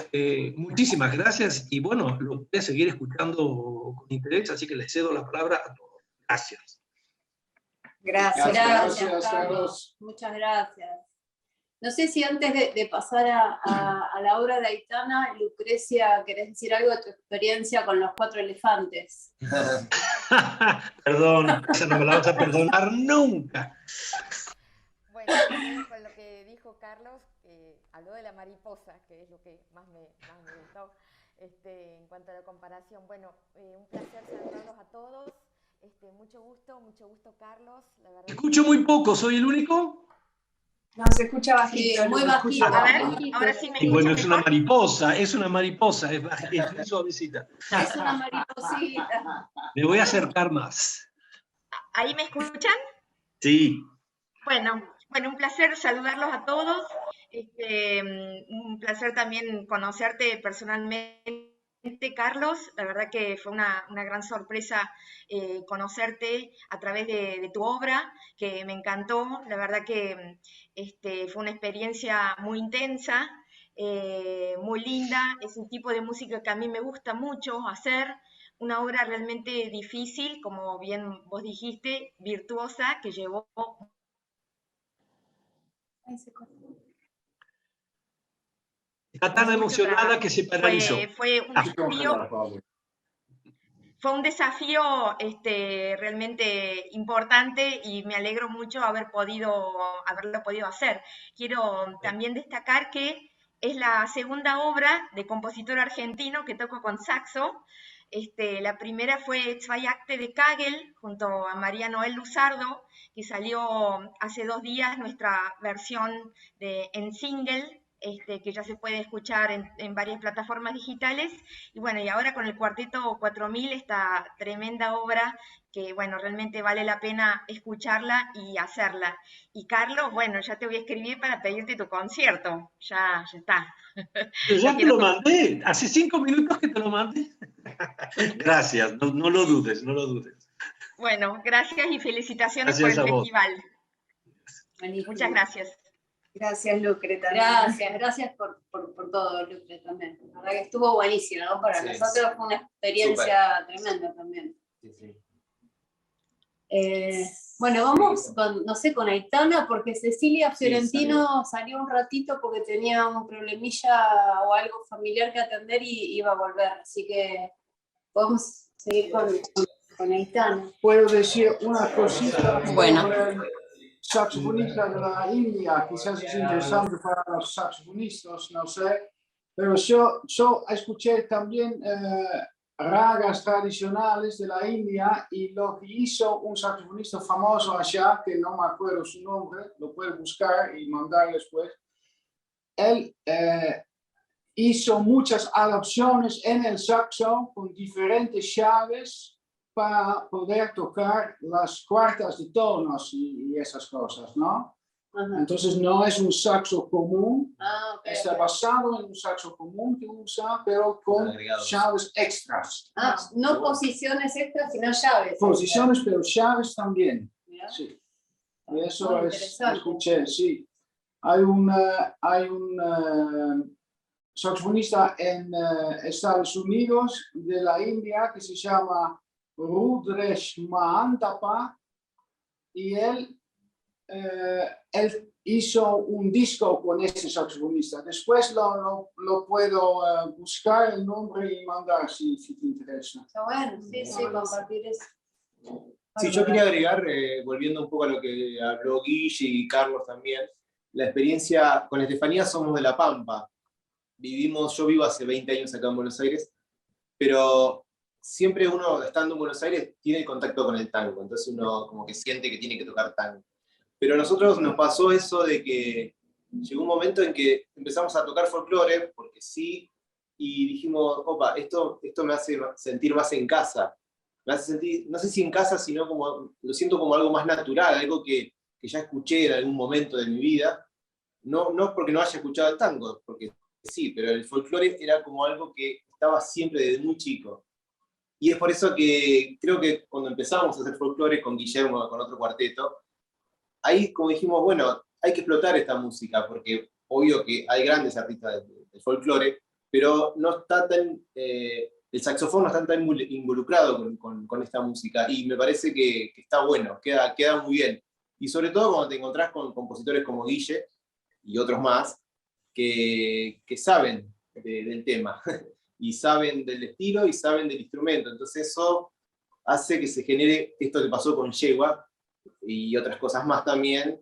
muchísimas gracias y bueno, lo voy a seguir escuchando con interés, así que les cedo la palabra a todos. Gracias. Gracias, Carlos. Muchas gracias. No sé si antes de pasar a la obra de Aitana, Lucrecia, ¿querés decir algo de tu experiencia con los 4 elefantes? Perdón, esa no me la vas a perdonar nunca. Bueno, con lo que dijo Carlos, habló de la mariposa, que es lo que más me gustó en cuanto a la comparación. Bueno, un placer saludarlos a todos. Mucho gusto, Carlos. La verdad Escucho muy poco, ¿soy el único? No, se escucha bajito, sí, muy bajito. A ver, ahora sí me escucho. Bueno, es una mariposa, es suavecita. Es una mariposita. Me voy a acercar más. ¿Ahí me escuchan? Sí. Bueno, un placer saludarlos a todos. Un placer también conocerte personalmente, Carlos. La verdad que fue una gran sorpresa conocerte a través de tu obra, que me encantó. La verdad que fue una experiencia muy intensa, muy linda. Es un tipo de música que a mí me gusta mucho hacer. Una obra realmente difícil, como bien vos dijiste, virtuosa, que llevó... Está tan emocionada que se paralizó. Fue fue un desafío realmente importante y me alegro mucho haberlo podido hacer. Quiero también destacar que es la segunda obra de compositor argentino que toco con saxo. La primera fue Zwei Akte de Kagel, junto a María Noel Luzardo, que salió hace 2 días nuestra versión en single, que ya se puede escuchar en varias plataformas digitales. Y bueno, y ahora con el Cuarteto 4000, esta tremenda obra que, bueno, realmente vale la pena escucharla y hacerla. Y Carlos, bueno, ya te voy a escribir para pedirte tu concierto. Ya está. Pero ya te lo mandé, hace 5 minutos que te lo mandé. Gracias, no lo dudes, no lo dudes. Bueno, gracias y felicitaciones por el festival. Buenísimo. Muchas gracias. Gracias, Lucre, también. Gracias por todo, Lucre, también. La verdad que estuvo buenísimo, ¿no? Para nosotros fue una experiencia tremenda también. Sí. Bueno, vamos con, no sé, con Aitana, porque Cecilia Fiorentino salió un ratito porque tenía un problemilla o algo familiar que atender y iba a volver. Así que podemos seguir con Aitana. Puedo decir una cosita. Bueno. Saxofonista de la India, quizás es interesante para los saxofonistas, no sé, pero yo escuché también ragas tradicionales de la India y lo que hizo un saxofonista famoso allá, que no me acuerdo su nombre, lo puedo buscar y mandar después. Él hizo muchas adaptaciones en el saxo con diferentes llaves para poder tocar las cuartas de tonos y esas cosas, ¿no? Ajá. Entonces no es un saxo común, está basado en un saxo común que usa, pero con llaves extras. No posiciones extras, sino llaves. Posiciones, pero llaves también. Sí. Y eso escuché, sí. Hay un saxofonista en Estados Unidos de la India que se llama Rudresh Mahantapa, y él hizo un disco con ese saxofonista. Después lo puedo buscar el nombre y mandar si te interesa. Está bueno, sí, compartir eso. Sí, yo quería agregar, volviendo un poco a lo que habló Guille y Carlos también, la experiencia con Estefanía. Somos de La Pampa. Yo vivo hace 20 años acá en Buenos Aires, pero siempre uno, estando en Buenos Aires, tiene contacto con el tango, entonces uno como que siente que tiene que tocar tango. Pero a nosotros nos pasó eso de que llegó un momento en que empezamos a tocar folclore, porque sí, y dijimos, opa, esto me hace sentir más en casa. Me hace sentir, no sé si en casa, sino como, lo siento como algo más natural, algo que ya escuché en algún momento de mi vida. No porque no haya escuchado el tango, porque sí, pero el folclore era como algo que estaba siempre desde muy chico. Y es por eso que creo que cuando empezamos a hacer folclore con Guillermo, con otro cuarteto, ahí como dijimos, bueno, hay que explotar esta música, porque obvio que hay grandes artistas de folclore, pero no está tan, el saxofón no está tan involucrado con esta música, y me parece que está bueno, queda muy bien. Y sobre todo cuando te encontrás con compositores como Guille y otros más, que saben del tema. Y saben del estilo y saben del instrumento. Entonces eso hace que se genere esto que pasó con Yegua y otras cosas más también.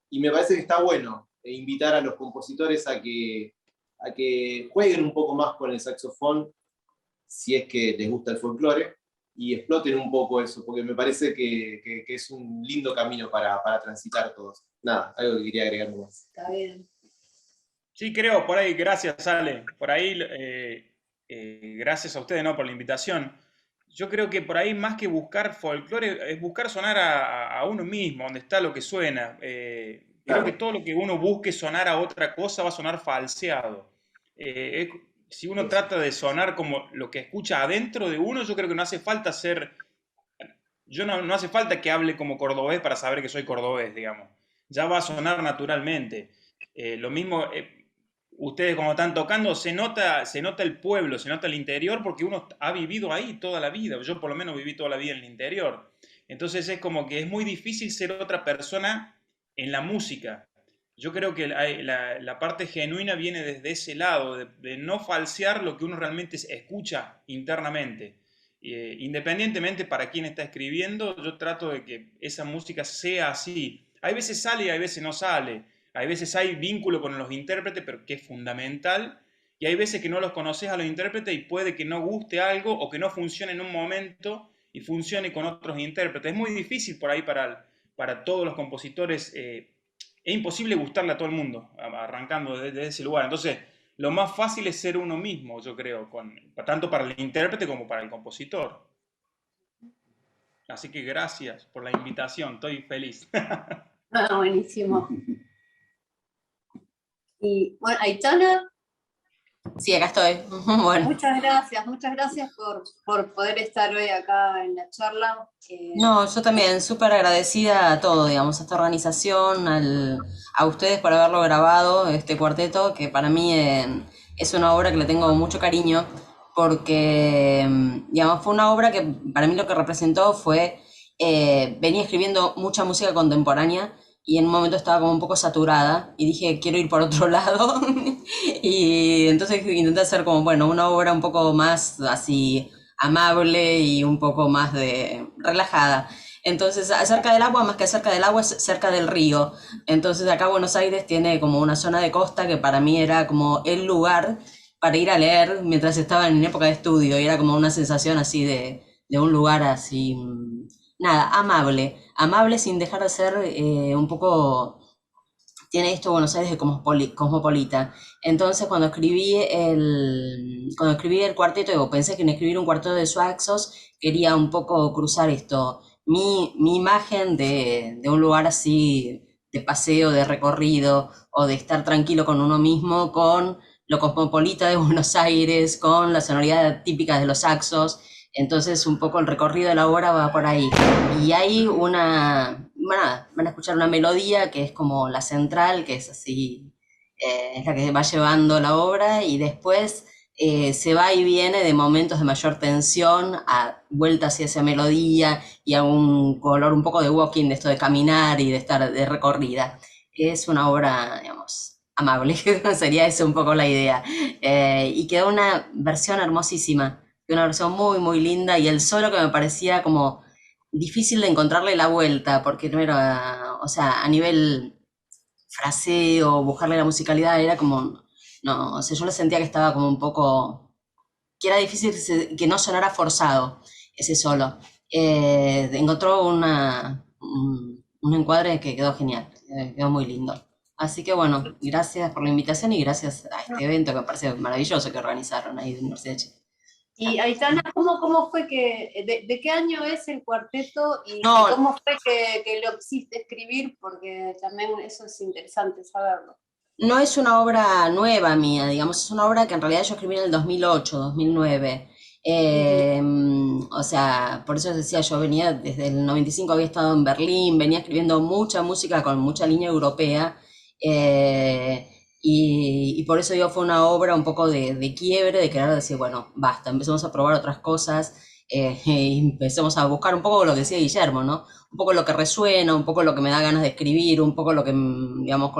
Y me parece que está bueno invitar a los compositores a que jueguen un poco más con el saxofón, si es que les gusta el folclore, y exploten un poco eso, porque me parece que es un lindo camino para transitar todos. Nada, algo que quería agregar más. Está bien. Sí, creo, por ahí, gracias Ale, por ahí... gracias a ustedes, ¿no?, por la invitación. Yo creo que por ahí, más que buscar folclore, es buscar sonar a uno mismo, donde está lo que suena. Creo que todo lo que uno busque sonar a otra cosa va a sonar falseado. Si uno trata de sonar como lo que escucha adentro de uno, yo creo que no hace falta no hace falta que hable como cordobés para saber que soy cordobés, digamos. Ya va a sonar naturalmente. Lo mismo... ustedes cuando están tocando se nota el pueblo, se nota el interior, porque uno ha vivido ahí toda la vida. Yo por lo menos viví toda la vida en el interior. Entonces es como que es muy difícil ser otra persona en la música. Yo creo que la parte genuina viene desde ese lado, de no falsear lo que uno realmente escucha internamente. independientemente para quién está escribiendo, yo trato de que esa música sea así. Hay veces sale y hay veces no sale. Hay veces hay vínculo con los intérpretes, pero que es fundamental. Y hay veces que no los conoces a los intérpretes y puede que no guste algo o que no funcione en un momento y funcione con otros intérpretes. Es muy difícil por ahí para todos los compositores. Es imposible gustarle a todo el mundo, arrancando desde ese lugar. Entonces, lo más fácil es ser uno mismo, yo creo, tanto para el intérprete como para el compositor. Así que gracias por la invitación, estoy feliz. Ah, buenísimo. Y bueno, Aitana, Sí, acá estoy. Bueno. muchas gracias por poder estar hoy acá en la charla. No, yo también súper agradecida a todo, digamos, a esta organización, a ustedes por haberlo grabado, este cuarteto, que para mí es una obra que le tengo mucho cariño, porque, digamos, fue una obra que para mí lo que representó fue, venía escribiendo mucha música contemporánea y en un momento estaba como un poco saturada y dije, quiero ir por otro lado. Y entonces intenté hacer como, bueno, una obra un poco más así amable y un poco más de relajada. Entonces, acerca del agua, más que acerca del agua, es cerca del río. Entonces, acá Buenos Aires tiene como una zona de costa que para mí era como el lugar para ir a leer mientras estaba en época de estudio. Y era como una sensación así de un lugar así, nada, amable. Amable sin dejar de ser un poco tiene esto Buenos Aires de cosmopolita. Entonces, cuando escribí el cuarteto, pensé que en escribir un cuarteto de saxos quería un poco cruzar esto, mi imagen de un lugar así de paseo, de recorrido o de estar tranquilo con uno mismo, con lo cosmopolita de Buenos Aires, con la sonoridad típica de los saxos. Entonces, un poco el recorrido de la obra va por ahí. Y hay van a escuchar una melodía que es como la central, que es así, es la que va llevando la obra, y después se va y viene de momentos de mayor tensión a vuelta hacia esa melodía y a un color un poco de walking, de esto de caminar y de estar de recorrida. Es una obra, digamos, amable, sería eso un poco la idea. Y quedó una versión hermosísima, una versión muy, muy linda, y el solo que me parecía como difícil de encontrarle la vuelta, porque no era, o sea, a nivel fraseo, buscarle la musicalidad, era como, no, o sea, yo lo sentía que estaba como un poco, que era difícil que no sonara forzado ese solo. Encontró un encuadre que quedó genial, quedó muy lindo. Así que bueno, gracias por la invitación y gracias a este evento que me parece maravilloso que organizaron ahí de Universidad de Chile. Y Aitana, ¿cómo fue de qué año es el cuarteto y No, cómo fue que lo quisiste escribir? Porque también eso es interesante saberlo. no es una obra nueva mía, digamos, es una obra que en realidad yo escribí en el 2008, 2009. O sea, por eso decía, yo venía desde el 95, había estado en Berlín, venía escribiendo mucha música con mucha línea europea, y por eso digo, fue una obra un poco de quiebre, de querer decir, bueno, basta, empezamos a probar otras cosas, y empezamos a buscar un poco lo que decía Guillermo, ¿no? Un poco lo que resuena, un poco lo que me da ganas de escribir, un poco lo que, digamos,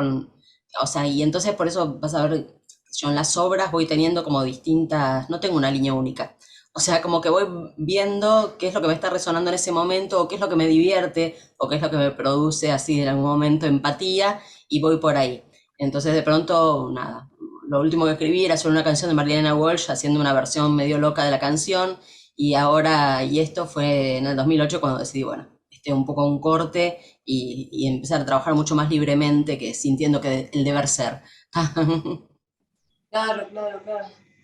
o sea, y entonces por eso vas a ver, yo en las obras voy teniendo como distintas, no tengo una línea única. O sea, como que voy viendo qué es lo que me está resonando en ese momento, o qué es lo que me divierte, o qué es lo que me produce así en algún momento empatía, y voy por ahí. Entonces de pronto, nada, lo último que escribí era sobre una canción de Marlene Walsh, haciendo una versión medio loca de la canción, y esto fue en el 2008 cuando decidí, bueno, un poco un corte y empezar a trabajar mucho más libremente, que sintiendo que el deber ser. Claro.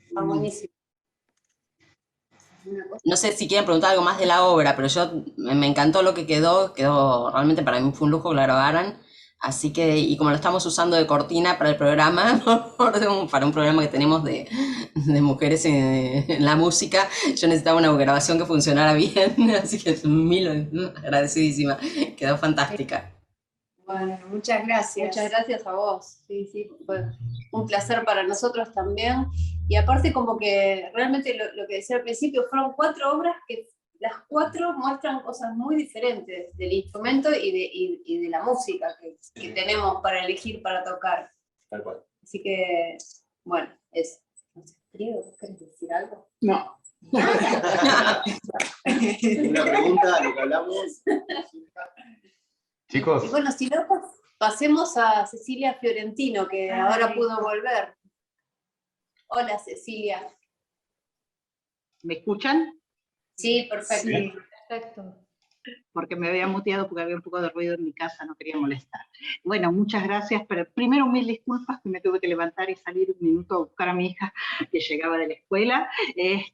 Está buenísimo. No sé si quieren preguntar algo más de la obra, pero me encantó lo que quedó realmente para mí fue un lujo que la grabaran. Así que, y como lo estamos usando de cortina para el programa, para un programa que tenemos de mujeres en la música, yo necesitaba una grabación que funcionara bien, así que agradecidísima, quedó fantástica. Bueno, muchas gracias. Muchas gracias a vos. Sí, fue un placer para nosotros también. Y aparte como que realmente lo que decía al principio, fueron 4 obras que las 4 muestran cosas muy diferentes del instrumento y de la música que tenemos para elegir, para tocar. Tal cual. Así que, bueno, eso. ¿Querés decir algo? No, Una pregunta a lo que hablamos. Chicos, Y bueno, si no, pasemos a Cecilia Fiorentino, que ahora pudo volver. Hola, Cecilia. ¿Me escuchan? Sí, perfecto. Sí, perfecto. Porque me había muteado porque había un poco de ruido en mi casa, no quería molestar. Bueno, muchas gracias, pero primero mil disculpas que me tuve que levantar y salir un minuto a buscar a mi hija que llegaba de la escuela.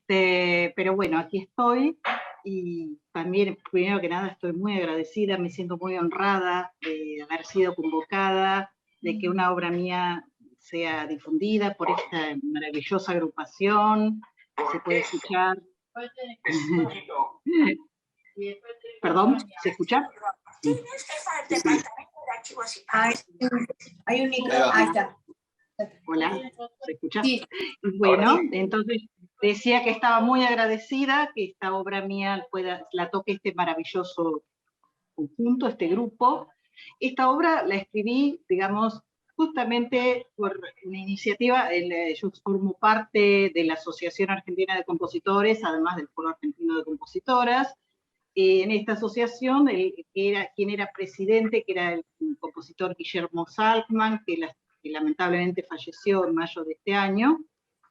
Pero bueno, aquí estoy y también, primero que nada, estoy muy agradecida, me siento muy honrada de haber sido convocada, de que una obra mía sea difundida por esta maravillosa agrupación. Se puede escuchar. Perdón, ¿se escucha? Hay un micrófono. Ahí está. Hola, ¿se escucha? Sí. Bueno, entonces decía que estaba muy agradecida que esta obra mía la toque este maravilloso conjunto, este grupo. Esta obra la escribí, digamos, justamente por una iniciativa. Yo formo parte de la Asociación Argentina de Compositores, además del Foro Argentino de Compositoras. En esta asociación, quien era presidente, que era el compositor Guillermo Salkman, que lamentablemente falleció en mayo de este año,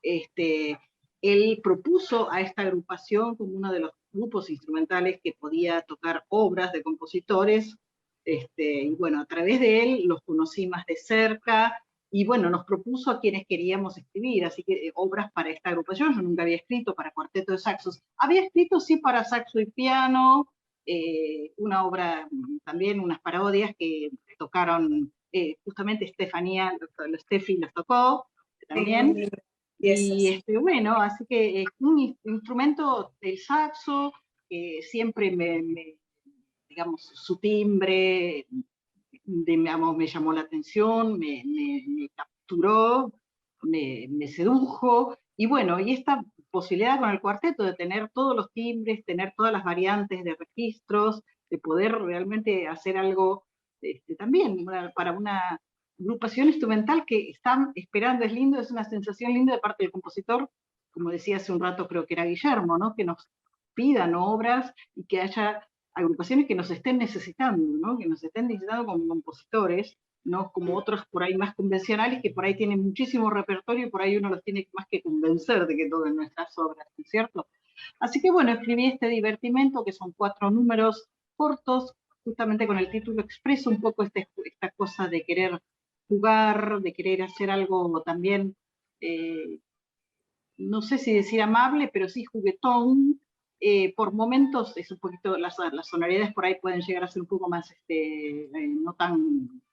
él propuso a esta agrupación como uno de los grupos instrumentales que podía tocar obras de compositores, y bueno, a través de él los conocí más de cerca, y bueno, nos propuso a quienes queríamos escribir, así que obras para esta agrupación. Yo nunca había escrito para cuarteto de saxos, había escrito sí para saxo y piano, una obra también, unas parodias que tocaron justamente Estefanía, Steffi los tocó también, y bueno, así que un instrumento del saxo, siempre digamos, su timbre, digamos, me llamó la atención, me capturó, me sedujo, y bueno, y esta posibilidad con el cuarteto de tener todos los timbres, tener todas las variantes de registros, de poder realmente hacer algo también para una agrupación instrumental que están esperando, es lindo, es una sensación linda de parte del compositor, como decía hace un rato, creo que era Guillermo, ¿no? Que nos pidan obras y que haya agrupaciones que nos estén necesitando, ¿no? Que nos estén necesitando como compositores, no como otros por ahí más convencionales, que por ahí tienen muchísimo repertorio y por ahí uno los tiene más que convencer de que toquen nuestras obras, ¿no es cierto? Así que bueno, escribí este divertimento, que son 4 números cortos, justamente con el título expreso un poco esta cosa de querer jugar, de querer hacer algo también, no sé si decir amable, pero sí juguetón. Por momentos es un poquito, las sonoridades por ahí pueden llegar a ser un poco más, no tan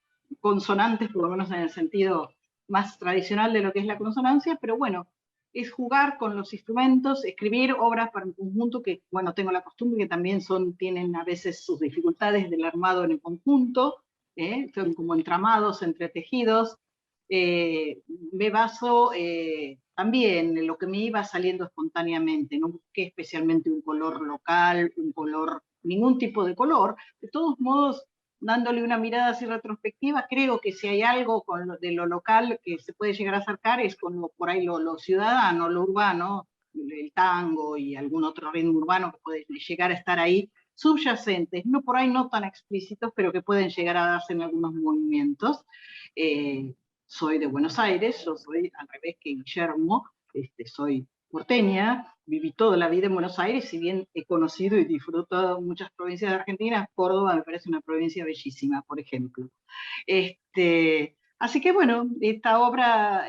consonantes, por lo menos en el sentido más tradicional de lo que es la consonancia, pero bueno, es jugar con los instrumentos, escribir obras para un conjunto que, bueno, tengo la costumbre que también tienen a veces sus dificultades del armado en el conjunto, son como entramados, entretejidos. Me baso también en lo que me iba saliendo espontáneamente, no busqué especialmente un color local, ningún tipo de color. De todos modos, dándole una mirada así retrospectiva, creo que si hay algo de lo local que se puede llegar a acercar es con por ahí lo ciudadano, lo urbano, el tango y algún otro ritmo urbano que puede llegar a estar ahí, subyacentes, no por ahí no tan explícitos, pero que pueden llegar a darse en algunos movimientos. Soy de Buenos Aires, yo soy al revés que Guillermo, soy porteña, viví toda la vida en Buenos Aires, si bien he conocido y disfrutado muchas provincias de Argentina, Córdoba me parece una provincia bellísima, por ejemplo. Así que bueno, esta obra,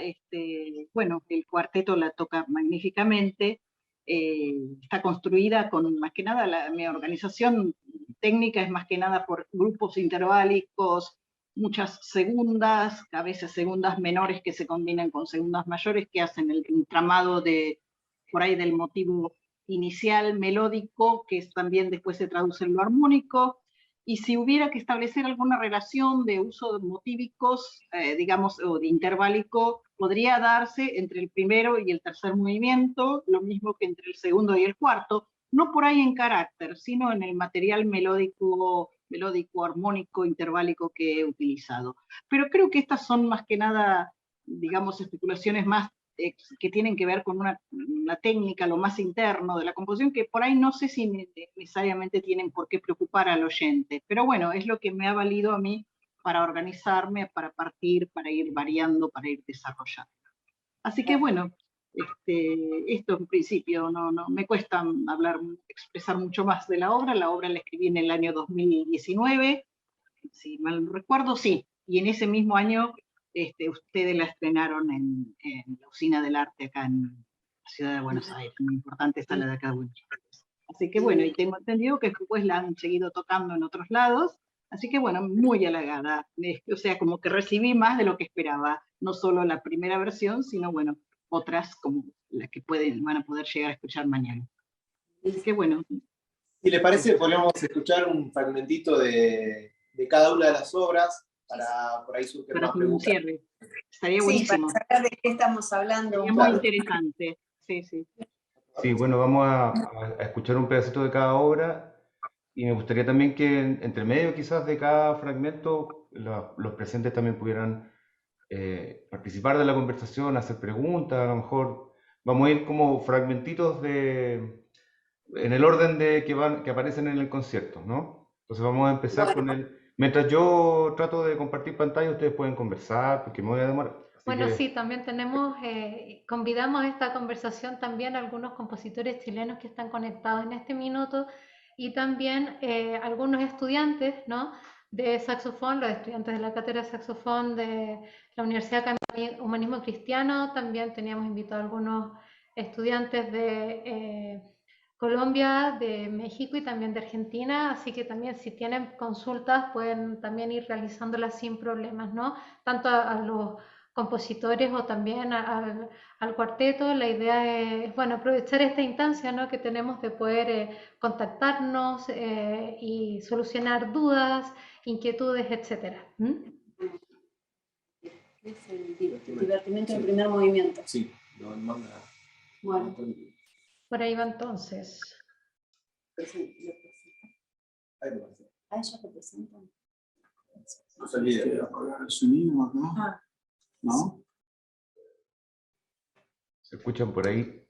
bueno, el cuarteto la toca magníficamente, está construida con, más que nada, mi organización técnica es más que nada por grupos interválicos, muchas segundas, a veces segundas menores que se combinan con segundas mayores, que hacen el entramado por ahí del motivo inicial melódico, que también después se traduce en lo armónico, y si hubiera que establecer alguna relación de uso de motívicos, digamos, o de interválico, podría darse entre el primero y el tercer movimiento, lo mismo que entre el segundo y el cuarto, no por ahí en carácter, sino en el material melódico, armónico, interválico que he utilizado. Pero creo que estas son más que nada, digamos, especulaciones más que tienen que ver con una técnica, lo más interno de la composición, que por ahí no sé si necesariamente tienen por qué preocupar al oyente, pero bueno, es lo que me ha valido a mí para organizarme, para partir, para ir variando, para ir desarrollando. Así que bueno, esto en principio no me cuesta expresar mucho más de la obra la escribí en el año 2019, si mal no recuerdo, sí, y en ese mismo año ustedes la estrenaron en la Usina del Arte acá en la ciudad de Buenos Aires, muy importante está la de acá de Buenos Aires. Así que bueno, y tengo entendido que después la han seguido tocando en otros lados, así que bueno, muy halagada, o sea, como que recibí más de lo que esperaba, no solo la primera versión, sino bueno, otras como las que van a poder llegar a escuchar mañana. Así que bueno. Si le parece, podemos escuchar un fragmentito de cada una de las obras, para por ahí surgir más preguntas. Estaría buenísimo. Para saber de qué estamos hablando. Sería muy interesante. Sí. Sí, bueno, vamos a escuchar un pedacito de cada obra, y me gustaría también que entre medio quizás de cada fragmento los presentes también pudieran participar de la conversación, hacer preguntas. A lo mejor vamos a ir como fragmentitos en el orden que aparecen en el concierto, ¿no? Entonces vamos a empezar con mientras yo trato de compartir pantalla, ustedes pueden conversar, porque me voy a demorar. Bueno, sí, también convidamos a esta conversación también a algunos compositores chilenos que están conectados en este minuto, y también algunos estudiantes, ¿no?, de saxofón, los estudiantes de la cátedra de saxofón de la Universidad de Humanismo Cristiano. También teníamos invitados a algunos estudiantes de Colombia, de México y también de Argentina, así que también si tienen consultas pueden también ir realizándolas sin problemas, ¿no? Tanto a los compositores o también al cuarteto. La idea es, bueno, aprovechar esta instancia, ¿no?, que tenemos de poder contactarnos y solucionar dudas, inquietudes, etc. Es el divertimento del primer movimiento. Sí, lo manda. Bueno. Por ahí va entonces. ¿A ellos representan? No se olvide. Apagar el sonido, ¿no? ¿No? ¿Se escuchan por ahí?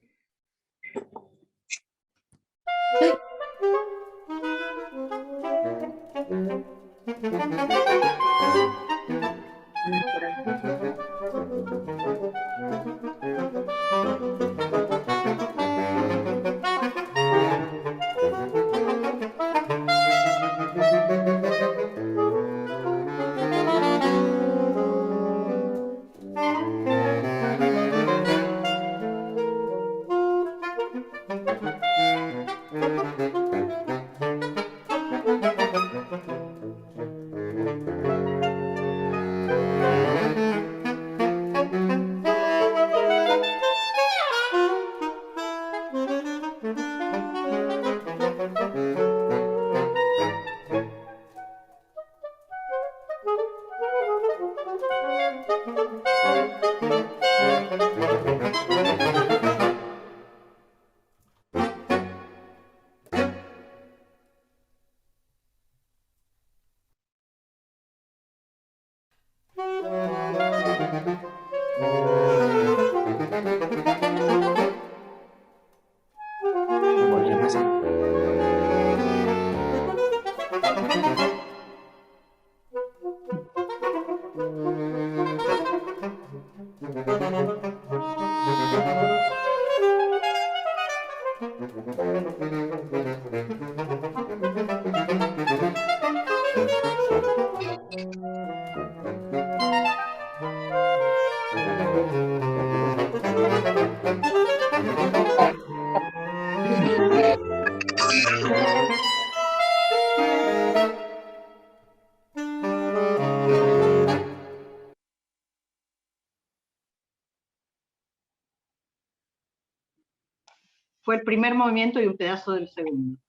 Fue el primer movimiento y un pedazo del segundo.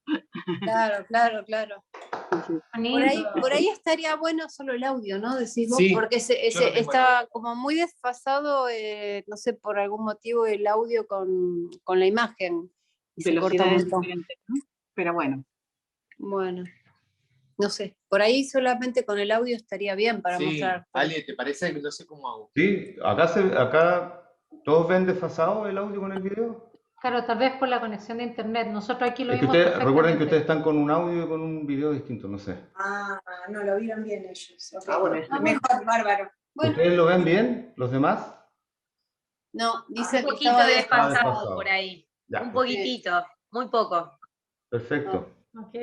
Claro. Por ahí estaría bueno solo el audio, ¿no? Decís vos, Sí, porque está como muy desfasado, no sé, por algún motivo el audio con la imagen. Y se corta un Velocidades montón. diferentes, ¿no? Pero bueno. Bueno, no sé, por ahí solamente con el audio estaría bien para Sí, mostrar. Ale, ¿te parece? No sé cómo hago. Sí, acá ¿Todos ven desfasado el audio con el video? Claro, tal vez por la conexión de internet. Nosotros aquí lo Es que vimos ustedes, recuerden que ustedes perfectamente. están con un audio y con un video distinto, no sé. Ah, no, lo vieron bien ellos. Ok. Bueno. Mejor, bárbaro. Bueno, ¿Ustedes lo ven bien? ¿Los demás? no, dice Un que poquito estaba desfasado desfasado. por ahí. Ya, Un poquitito, muy poco. perfecto. Ok.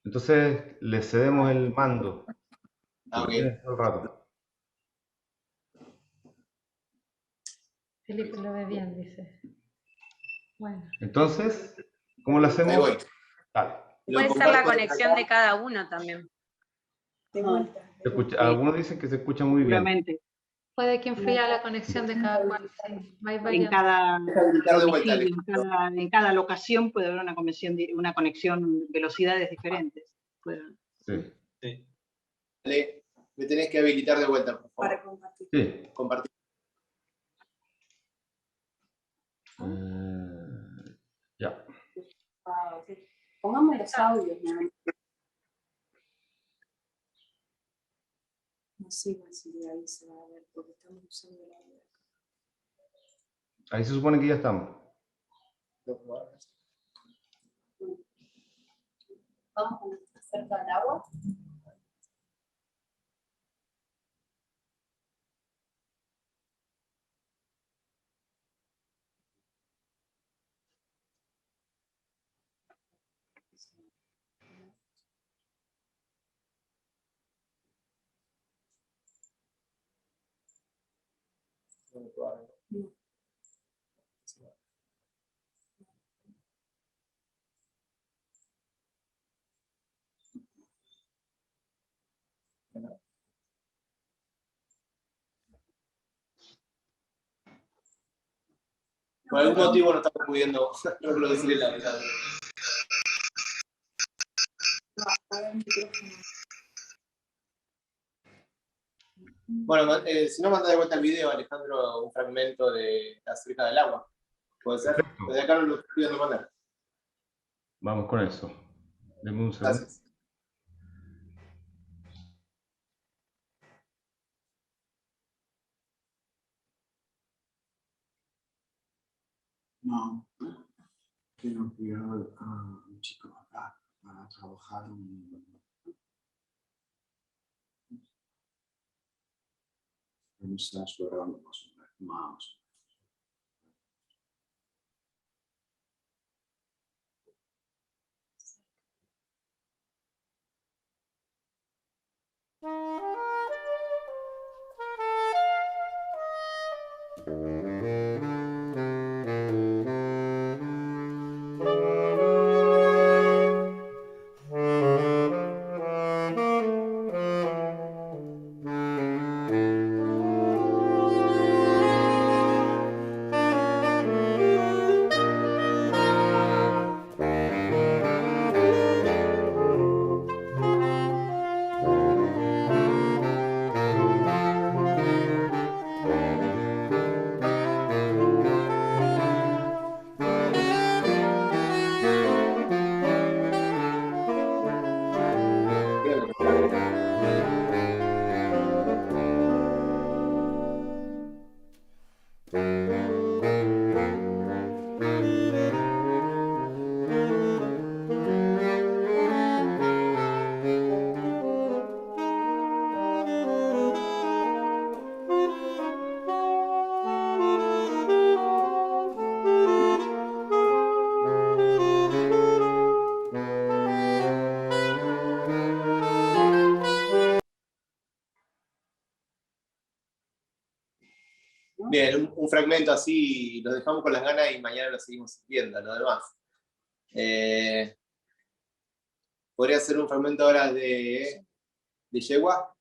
Entonces le cedemos el mando. Ok. Todo el rato. Felipe lo ve bien, dice. Bueno. Entonces, ¿cómo lo Ahí hacemos? voy. Dale. Puede ser la conexión de cada uno también. De vuelta. Algunos dicen que se escucha muy bien. Seguramente. Puede que influya la conexión de cada cual. Sí. Va En variando. cada Habilitar de vuelta, domicilio, en cada locación puede haber una conexión, velocidades diferentes. Sí. Ale, me tenés que habilitar de vuelta, por favor. Para compartir. Sí. Compartir. Ya. Ah, ok. Pongamos los audios, ¿no? No sé si de ahí se va a ver, porque estamos usando el audio. Ahí se supone que ya estamos. Vamos cerca del agua. Por algún motivo no estamos pudiendo reproducir la verdad. Bueno, si no manda de vuelta el video, Alejandro, un fragmento de acerca del agua. ¿Puede ser? Perfecto. Desde acá no lo estoy pudiendo mandar. Vamos con eso. Denme un segundo. Gracias. No, quiero enviar a un chico acá para trabajar en esta explorando más. Bien, un fragmento así, los dejamos con las ganas y mañana lo seguimos viendo, lo demás. Podría ser un fragmento ahora de yegua.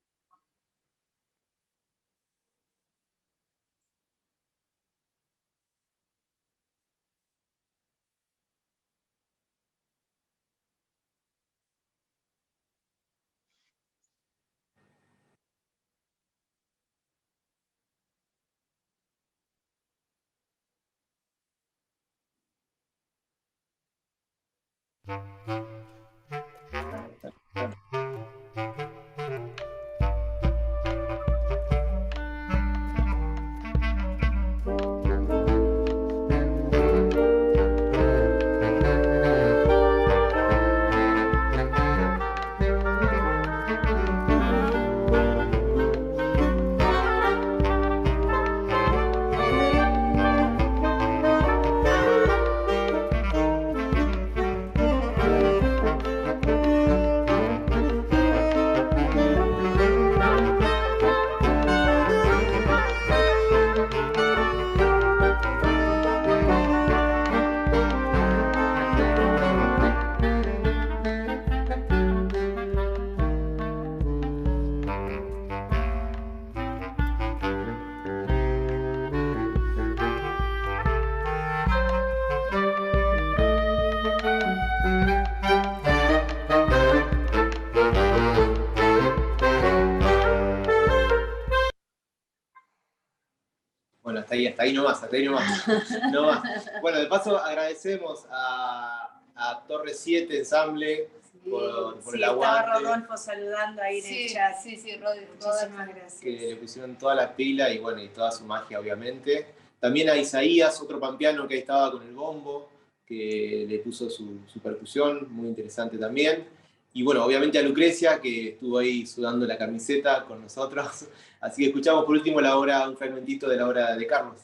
ahí nomás, hasta ahí nomás. No más. Bueno, de paso agradecemos a Torre 7 Ensamble por el aguante. Estaba Rodolfo saludando ahí en el chat. Sí, Rodolfo. Muchísimas gracias. Que le pusieron toda la pila y bueno, y toda su magia, obviamente. También a Isaías, otro pampeano que ahí estaba con el bombo, que le puso su percusión, muy interesante también. Y bueno, obviamente a Lucrecia, que estuvo ahí sudando la camiseta con nosotros. Así que escuchamos por último un fragmentito de la obra de Carlos.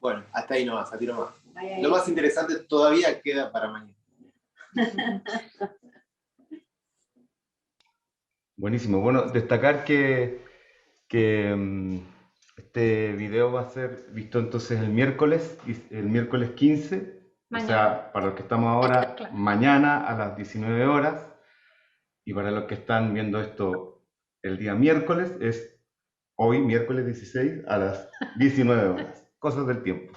Bueno, hasta ahí nomás, hasta ahí nomás. Lo más interesante todavía queda para mañana. Buenísimo. Bueno, destacar que este video va a ser visto entonces el miércoles 15, Mañana. o sea, para los que estamos ahora, Claro. mañana a las 19 horas, y para los que están viendo esto el día miércoles, es hoy, miércoles 16, a las 19 horas. Cosas del tiempo.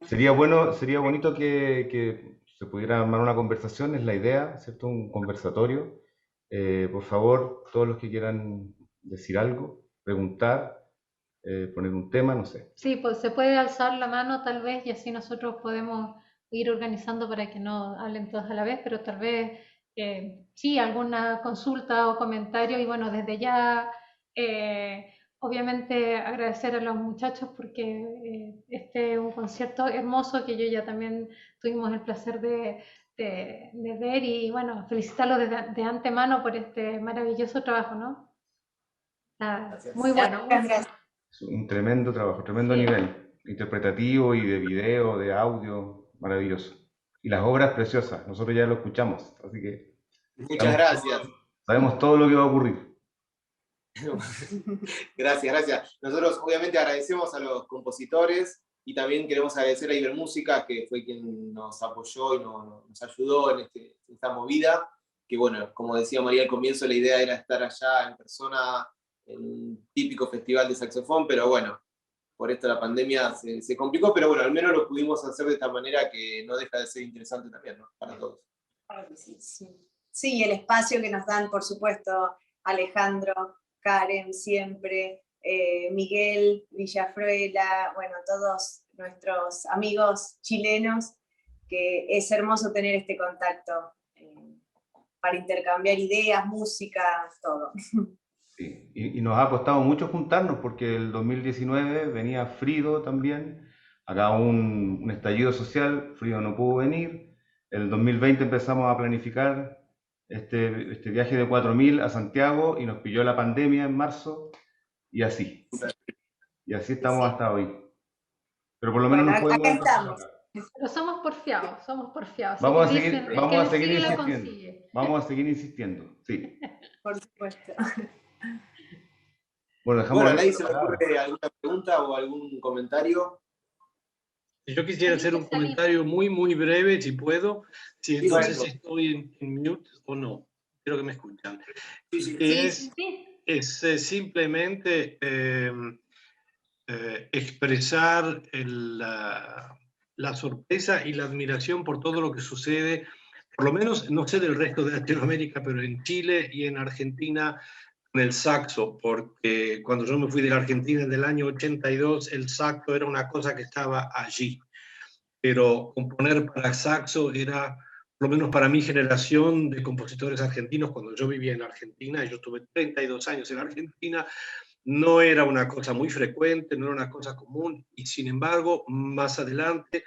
Sería bonito que se pudiera armar una conversación, es la idea, ¿cierto? Un conversatorio. Por favor, todos los que quieran decir algo, preguntar, poner un tema, no sé. Sí, pues se puede alzar la mano tal vez y así nosotros podemos ir organizando para que no hablen todos a la vez, pero tal vez sí, alguna consulta o comentario y bueno, desde ya obviamente agradecer a los muchachos porque este es un concierto hermoso que yo ya también tuvimos el placer de ver y bueno, felicitarlos de antemano por este maravilloso trabajo, ¿no? Muy bueno. Gracias. Es un tremendo trabajo, tremendo Sí. nivel interpretativo y de video, de audio, maravilloso. Y las obras preciosas, nosotros ya lo escuchamos, así que Muchas gracias. sabemos todo lo que va a ocurrir. Gracias. Nosotros obviamente agradecemos a los compositores y también queremos agradecer a Ibermúsica, que fue quien nos apoyó y nos ayudó en esta movida, que bueno, como decía María al comienzo, la idea era estar allá en persona en un típico festival de saxofón, pero bueno, por esto la pandemia se complicó, pero bueno, al menos lo pudimos hacer de esta manera que no deja de ser interesante también, ¿no? Para todos. Sí, el espacio que nos dan, por supuesto, Alejandro, Karen siempre, Miguel Villafruela, bueno, todos nuestros amigos chilenos, que es hermoso tener este contacto para intercambiar ideas, música, todo. Sí. Y nos ha costado mucho juntarnos porque el 2019 venía Frido también, acá un estallido social, Frido no pudo venir. El 2020 empezamos a planificar este viaje de 4000 a Santiago y nos pilló la pandemia en marzo y así. Y así estamos hasta hoy. Pero por lo menos Bueno, nos podemos... acá estamos. Pero somos porfiados. Vamos a Como seguir, dicen, el vamos que a le seguir sigue la insistiendo. consigue. Vamos a seguir insistiendo, sí. Por supuesto. Bueno, dejamos Bueno, ¿a abierta nadie la se le palabra. ocurre alguna pregunta o algún comentario? Yo quisiera hacer un comentario muy breve, si puedo, si Sí, entonces Roberto. estoy en mute o no. Creo que me escuchan. Sí, sí. Que Sí, es simplemente expresar la sorpresa y la admiración por todo lo que sucede, por lo menos, no sé del resto de Latinoamérica, pero en Chile y en Argentina, con el saxo, porque cuando yo me fui de la Argentina en el año 82, el saxo era una cosa que estaba allí. Pero componer para saxo era, por lo menos para mi generación de compositores argentinos, cuando yo vivía en Argentina, y yo estuve 32 años en Argentina, no era una cosa muy frecuente, no era una cosa común, y sin embargo, más adelante,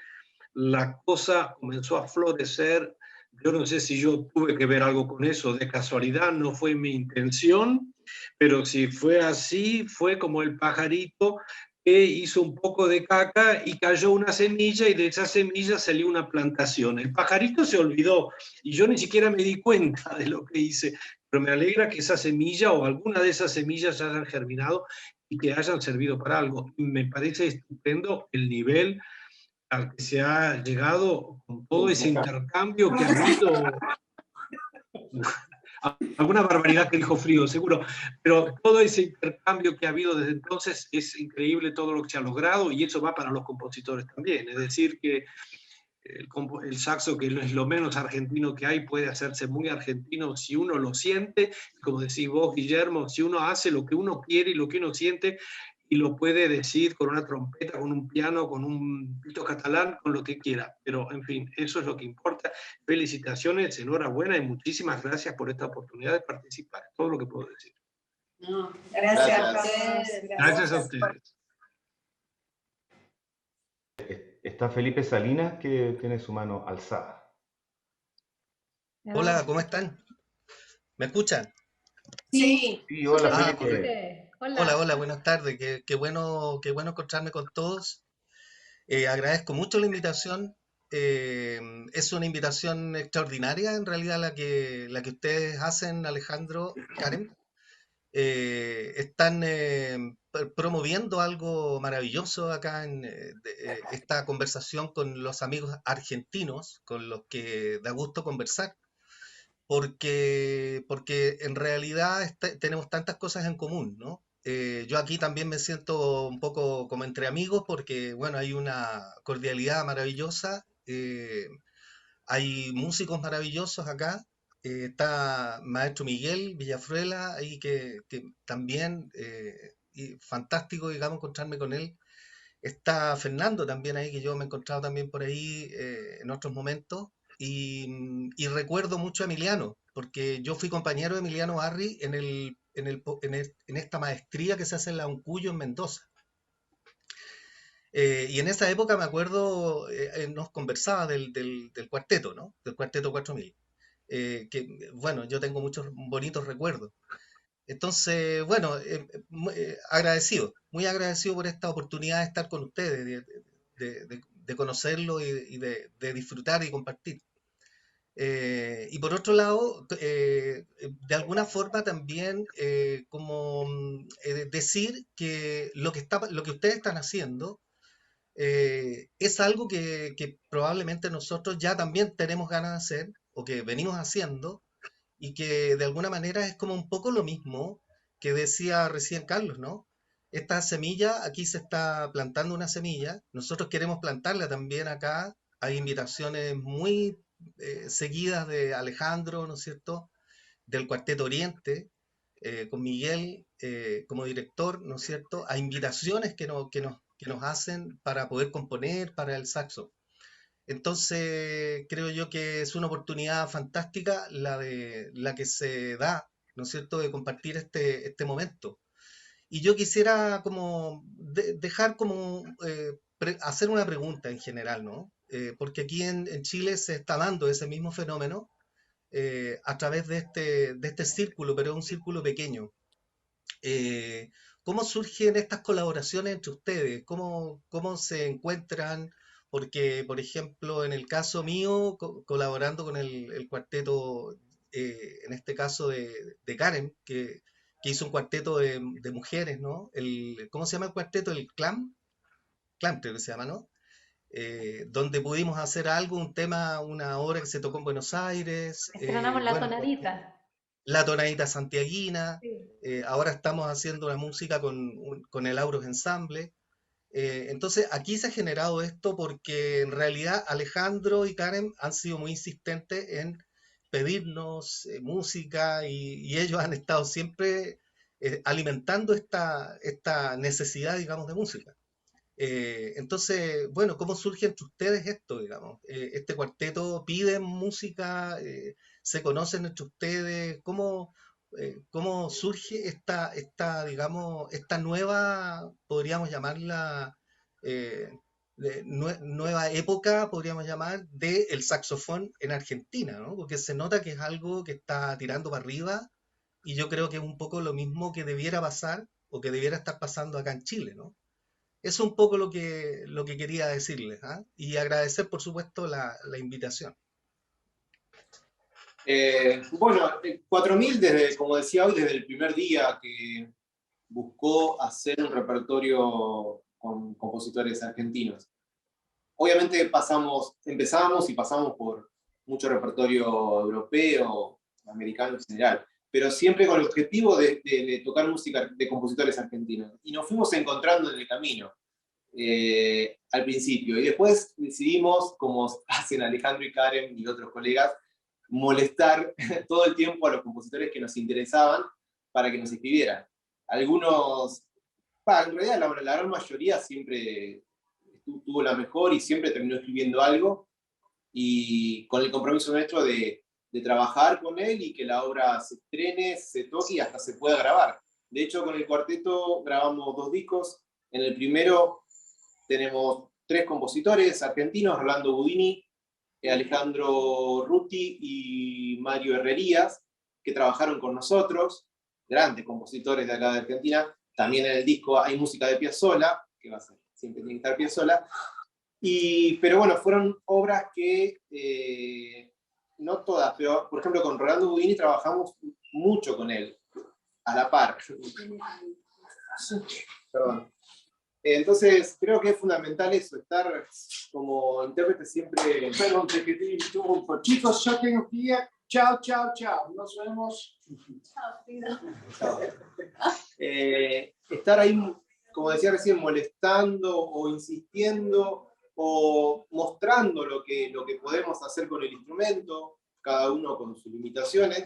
la cosa comenzó a florecer. Yo no sé si yo tuve que ver algo con eso, de casualidad, no fue mi intención, pero si fue así, fue como el pajarito que hizo un poco de caca y cayó una semilla y de esa semilla salió una plantación. El pajarito se olvidó y yo ni siquiera me di cuenta de lo que hice, pero me alegra que esa semilla o alguna de esas semillas hayan germinado y que hayan servido para algo. Me parece estupendo el nivel al que se ha llegado con todo ese intercambio que ha habido. Alguna barbaridad que dijo Frío, seguro, pero todo ese intercambio que ha habido desde entonces es increíble todo lo que se ha logrado y eso va para los compositores también. Es decir, que el saxo, que es lo menos argentino que hay, puede hacerse muy argentino si uno lo siente, como decís vos, Guillermo, si uno hace lo que uno quiere y lo que uno siente, y lo puede decir con una trompeta, con un piano, con un pito catalán, con lo que quiera. Pero, en fin, eso es lo que importa. Felicitaciones, enhorabuena y muchísimas gracias por esta oportunidad de participar. Todo lo que puedo decir. No, gracias a ustedes. Gracias a ustedes. Está Felipe Salinas, que tiene su mano alzada. Hola, ¿cómo están? ¿Me escuchan? Sí. Sí, hola Ah, Felipe. hola, buenas tardes. Qué bueno encontrarme con todos. Agradezco mucho la invitación. Es una invitación extraordinaria en realidad la que ustedes hacen, Alejandro, Karen. Están promoviendo algo maravilloso acá en esta conversación con los amigos argentinos, con los que da gusto conversar, porque en realidad tenemos tantas cosas en común, ¿no? Yo aquí también me siento un poco como entre amigos porque, bueno, hay una cordialidad maravillosa, hay músicos maravillosos acá, está Maestro Miguel Villafruela, ahí que también, y fantástico, digamos, encontrarme con él. Está Fernando también ahí, que yo me he encontrado también por ahí en otros momentos. Y recuerdo mucho a Emiliano, porque yo fui compañero de Emiliano Arri en esta maestría que se hace en la Uncuyo en Mendoza. Y en esa época me acuerdo, nos conversaba del cuarteto, ¿no? Del cuarteto 4000. Que, bueno, yo tengo muchos bonitos recuerdos. Entonces, bueno, agradecido, muy agradecido por esta oportunidad de estar con ustedes, de conocerlo y de disfrutar y compartir. Y por otro lado, de alguna forma también decir que lo que ustedes están haciendo es algo que probablemente nosotros ya también tenemos ganas de hacer o que venimos haciendo y que de alguna manera es como un poco lo mismo que decía recién Carlos, ¿no? Esta semilla, aquí se está plantando una semilla, nosotros queremos plantarla también acá, hay invitaciones muy seguidas de Alejandro, ¿no es cierto?, del Cuarteto Oriente, con Miguel como director, ¿no es cierto?, a invitaciones que nos hacen para poder componer para el saxo. Entonces, creo yo que es una oportunidad fantástica la que se da, ¿no es cierto?, de compartir este momento. Y yo quisiera como dejar como hacer una pregunta en general, ¿no? Porque aquí en Chile se está dando ese mismo fenómeno a través de este círculo, pero es un círculo pequeño. Eh, ¿Cómo surgen estas colaboraciones entre ustedes? ¿Cómo se encuentran? Porque, por ejemplo, en el caso mío, colaborando con el cuarteto en este caso de Karen, que hizo un cuarteto de mujeres, ¿no? ¿Cómo se llama el cuarteto? El Clam creo que se llama, ¿no? Donde pudimos hacer algo, un tema, una obra que se tocó en Buenos Aires. Estrenamos la Bueno, tonadita. la tonadita santiaguina. Sí. Ahora estamos haciendo la música con el Auros Ensemble. Entonces, aquí se ha generado esto porque en realidad Alejandro y Karen han sido muy insistentes en pedirnos música y ellos han estado siempre alimentando esta necesidad, digamos, de música. Entonces, bueno, ¿cómo surge entre ustedes esto, digamos? Este cuarteto pide música, se conocen entre ustedes, ¿cómo surge digamos, esta nueva, podríamos llamarla, nueva época, podríamos llamar, del saxofón en Argentina, ¿no? Porque se nota que es algo que está tirando para arriba y yo creo que es un poco lo mismo que debiera pasar o que debiera estar pasando acá en Chile, ¿no? Eso es un poco lo que quería decirles, ¿ah? Y agradecer, por supuesto, la invitación. Bueno, 4000, como decía hoy, desde el primer día que buscó hacer un repertorio con compositores argentinos. Obviamente empezamos y pasamos por mucho repertorio europeo, americano en general, pero siempre con el objetivo de tocar música de compositores argentinos. Y nos fuimos encontrando en el camino, al principio. Y después decidimos, como hacen Alejandro y Karen y otros colegas, molestar todo el tiempo a los compositores que nos interesaban para que nos escribieran. Algunos, en realidad la gran mayoría siempre tuvo la mejor y siempre terminó escribiendo algo, y con el compromiso nuestro de trabajar con él y que la obra se estrene, se toque y hasta se pueda grabar. De hecho, con el cuarteto grabamos 2 discos. En el primero tenemos 3 compositores argentinos, Rolando Budini, Alejandro Ruti y Mario Herrerías, que trabajaron con nosotros, grandes compositores de acá de Argentina. También en el disco hay música de Piazzolla, que va a ser, siempre tiene que estar Piazzolla. Pero bueno, fueron obras que, no todas, pero por ejemplo con Rolando Budini trabajamos mucho con él, a la par. Perdón. Entonces, creo que es fundamental eso, estar como intérprete siempre... Perdón, que te interrumpo. Chicos, yo tengo que ir. Chao, chao, chao. Nos vemos. Chao. Estar ahí, como decía recién, molestando o insistiendo o mostrando lo que podemos hacer con el instrumento, cada uno con sus limitaciones,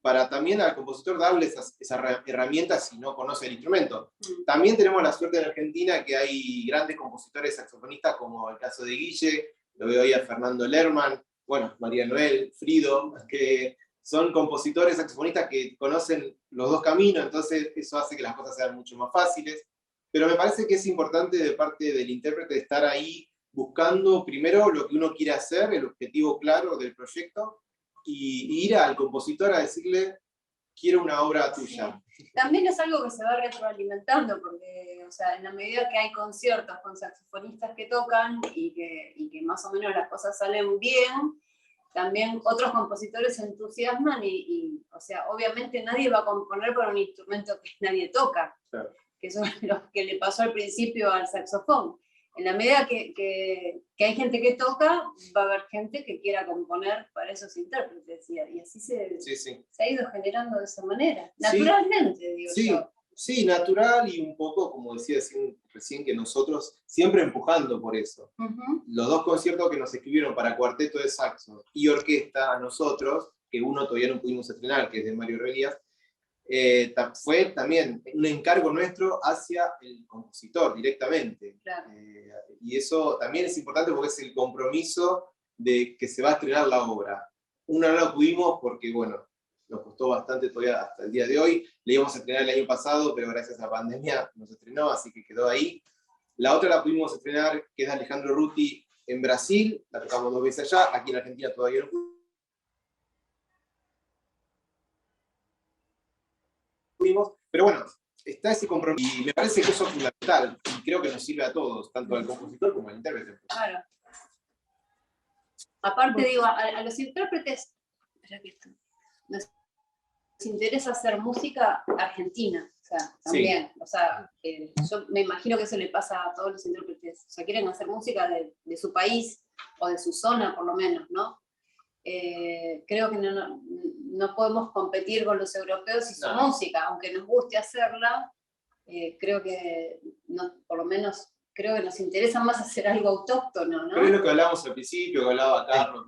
para también al compositor darle esas herramientas si no conoce el instrumento. También tenemos la suerte en Argentina que hay grandes compositores saxofonistas, como el caso de Guille, lo veo ahí a Fernando Lerman, bueno, María Noel, Frido, que son compositores saxofonistas que conocen los 2 caminos, entonces eso hace que las cosas sean mucho más fáciles. Pero me parece que es importante de parte del intérprete estar ahí buscando primero lo que uno quiere hacer, el objetivo claro del proyecto, y ir al compositor a decirle, quiero una obra tuya. Sí. También es algo que se va retroalimentando, porque o sea, en la medida que hay conciertos con saxofonistas que tocan y que más o menos las cosas salen bien, también otros compositores se entusiasman y o sea, obviamente nadie va a componer para un instrumento que nadie toca, claro. Que eso es lo que le pasó al principio al saxofón. En la medida que hay gente que toca, va a haber gente que quiera componer para esos intérpretes, y así se ha ido generando de esa manera, naturalmente, digo yo. Sí, natural, y un poco, como decía recién, que nosotros siempre empujando por eso. Los 2 conciertos que nos escribieron para cuarteto de saxo y orquesta a nosotros, que uno todavía no pudimos estrenar, que es de Mario Herrerías, fue también un encargo nuestro hacia el compositor directamente. Claro. Y eso también es importante porque es el compromiso de que se va a estrenar la obra. Una no la pudimos porque, bueno, nos costó bastante todavía hasta el día de hoy. Le íbamos a estrenar el año pasado, pero gracias a la pandemia no se estrenó, así que quedó ahí. La otra la pudimos estrenar, que es de Alejandro Ruti, en Brasil. La tocamos 2 veces allá, aquí en Argentina todavía no pudimos. Pero bueno, está ese compromiso, y me parece que eso es fundamental, y creo que nos sirve a todos, tanto al compositor como al intérprete. Claro. Aparte, digo, a los intérpretes... Espera que esto... nos interesa hacer música argentina, o sea, también. Sí. O sea, yo me imagino que eso le pasa a todos los intérpretes. O sea, quieren hacer música de su país o de su zona, por lo menos, ¿no? Creo que no podemos competir con los europeos y su música, aunque nos guste hacerla. Creo que, por lo menos, creo que nos interesa más hacer algo autóctono, ¿no? Pero es lo que hablábamos al principio, que hablaba Carlos,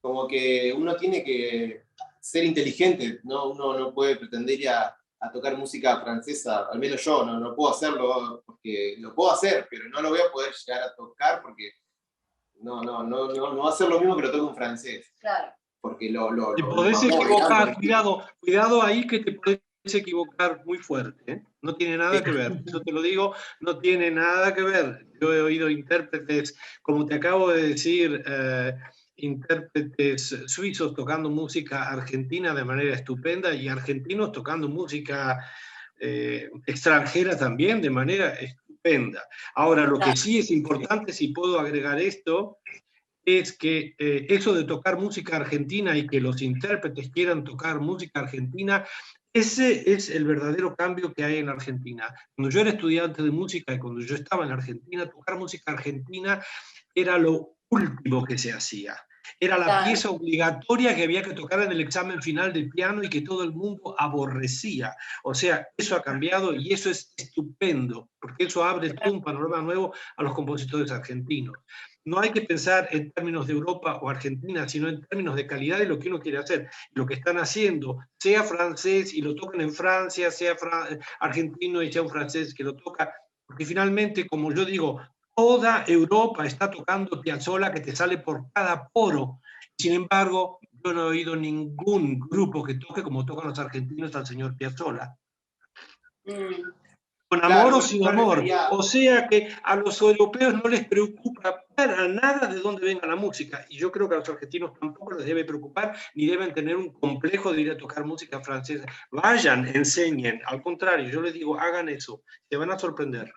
como que uno tiene que ser inteligente, ¿no? Uno no puede pretender ir a tocar música francesa, al menos yo no puedo hacerlo, porque lo puedo hacer, pero no lo voy a poder llegar a tocar porque no va a ser lo mismo que lo toque un francés. Claro. Porque te podés equivocar, cuidado ahí que te podés equivocar muy fuerte, ¿eh? No tiene nada que ver, eso te lo digo, no tiene nada que ver. Yo he oído intérpretes, como te acabo de decir, intérpretes suizos tocando música argentina de manera estupenda y argentinos tocando música extranjera también de manera estupenda. Ahora, lo que sí es importante, si puedo agregar esto, es que eso de tocar música argentina y que los intérpretes quieran tocar música argentina, ese es el verdadero cambio que hay en Argentina. Cuando yo era estudiante de música y cuando yo estaba en Argentina, tocar música argentina era lo último que se hacía. Era la pieza obligatoria que había que tocar en el examen final de piano y que todo el mundo aborrecía. O sea, eso ha cambiado y eso es estupendo, porque eso abre un panorama nuevo a los compositores argentinos. No hay que pensar en términos de Europa o Argentina, sino en términos de calidad de lo que uno quiere hacer. Lo que están haciendo, sea francés y lo tocan en Francia, sea argentino y sea un francés que lo toca, porque finalmente, como yo digo, toda Europa está tocando Piazzolla que te sale por cada poro. Sin embargo, yo no he oído ningún grupo que toque como tocan los argentinos al señor Piazzolla. Con amor o sin amor. O sea que a los europeos no les preocupa para nada de dónde venga la música. Y yo creo que a los argentinos tampoco les debe preocupar ni deben tener un complejo de ir a tocar música francesa. Vayan, enseñen. Al contrario, yo les digo, hagan eso. Se van a sorprender.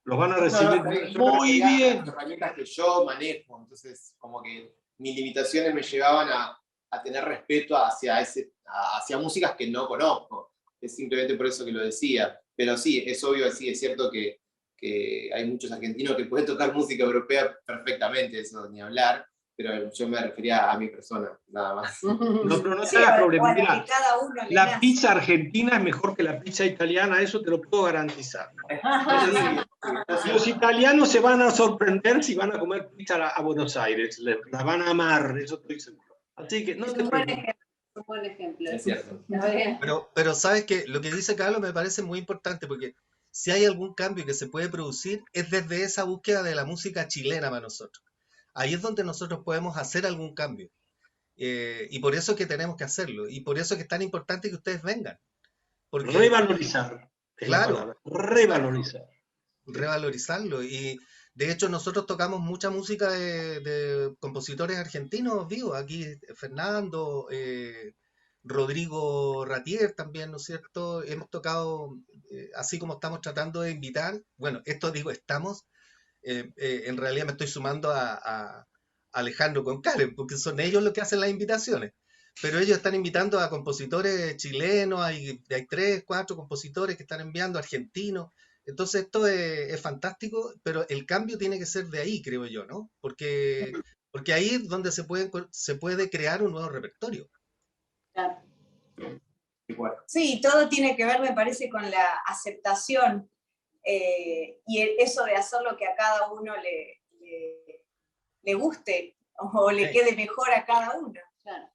Los van a recibir muy bien. Las herramientas que yo manejo, entonces como que mis limitaciones me llevaban a tener respeto hacia músicas que no conozco. Es simplemente por eso que lo decía. Pero sí, es obvio, sí, es cierto que hay muchos argentinos que pueden tocar música europea perfectamente, eso ni hablar, pero yo me refería a mi persona, nada más. No, pero no te hagas problema. Mira, la pizza argentina es mejor que la pizza italiana, eso te lo puedo garantizar. Los italianos se van a sorprender si van a comer pizza a Buenos Aires, la van a amar, eso estoy seguro. Así que no te preocupes. Un buen ejemplo. Es cierto. Pero sabes que lo que dice Carlos me parece muy importante, porque si hay algún cambio que se puede producir es desde esa búsqueda de la música chilena para nosotros. Ahí es donde nosotros podemos hacer algún cambio. Y por eso es que tenemos que hacerlo. Y por eso es que es tan importante que ustedes vengan. Porque, revalorizar. Claro. Revalorizar. Revalorizarlo. Y de hecho nosotros tocamos mucha música de compositores argentinos vivos. Aquí Fernando, Rodrigo Ratier también, ¿no es cierto? Hemos tocado, así como estamos tratando de invitar, bueno, esto digo estamos, en realidad me estoy sumando a Alejandro con Karen, porque son ellos los que hacen las invitaciones. Pero ellos están invitando a compositores chilenos, hay 3, 4 compositores que están enviando, argentinos. Entonces esto es fantástico, pero el cambio tiene que ser de ahí, creo yo, ¿no? Porque ahí es donde se puede crear un nuevo repertorio. Claro. Sí, todo tiene que ver, me parece, con la aceptación y eso de hacer lo que a cada uno le guste o le quede mejor a cada uno. Claro.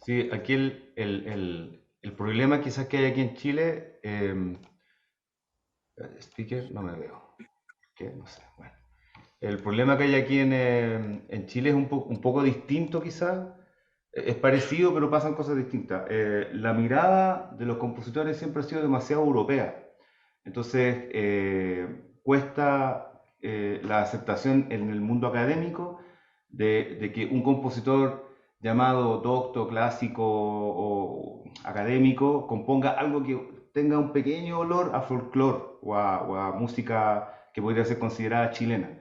Sí, aquí el problema quizás que hay aquí en Chile, speaker, no me veo, ¿qué? No sé, bueno. El problema que hay aquí en Chile es un poco distinto quizás, es parecido pero pasan cosas distintas. La mirada de los compositores siempre ha sido demasiado europea, entonces cuesta la aceptación en el mundo académico de que un compositor llamado docto, clásico o académico componga algo que tenga un pequeño olor a folclore o a música que podría ser considerada chilena.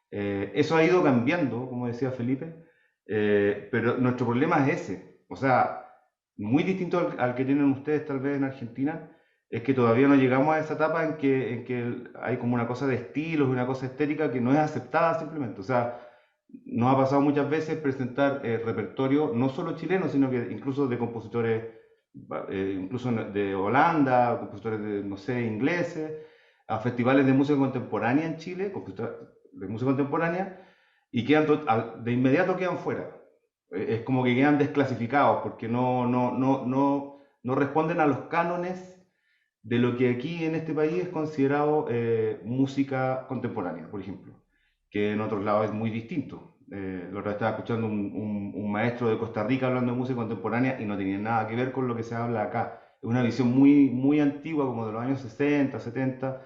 Eso ha ido cambiando, como decía Felipe, Pero nuestro problema es ese. O sea, muy distinto al que tienen ustedes tal vez en Argentina, es que todavía no llegamos a esa etapa en que hay como una cosa de estilos, una cosa estética que no es aceptada simplemente. O sea, nos ha pasado muchas veces presentar repertorio no solo chileno, sino que incluso de compositores, incluso de Holanda, compositores de, no sé, ingleses, a festivales de música contemporánea en Chile, compositores de música contemporánea, y de inmediato quedan fuera. Es como que quedan desclasificados porque no responden a los cánones de lo que aquí en este país es considerado música contemporánea, por ejemplo, que en otros lados es muy distinto. La otra vez estaba escuchando un maestro de Costa Rica hablando de música contemporánea y no tenía nada que ver con lo que se habla acá. Es una visión muy, muy antigua, como de los años 60, 70.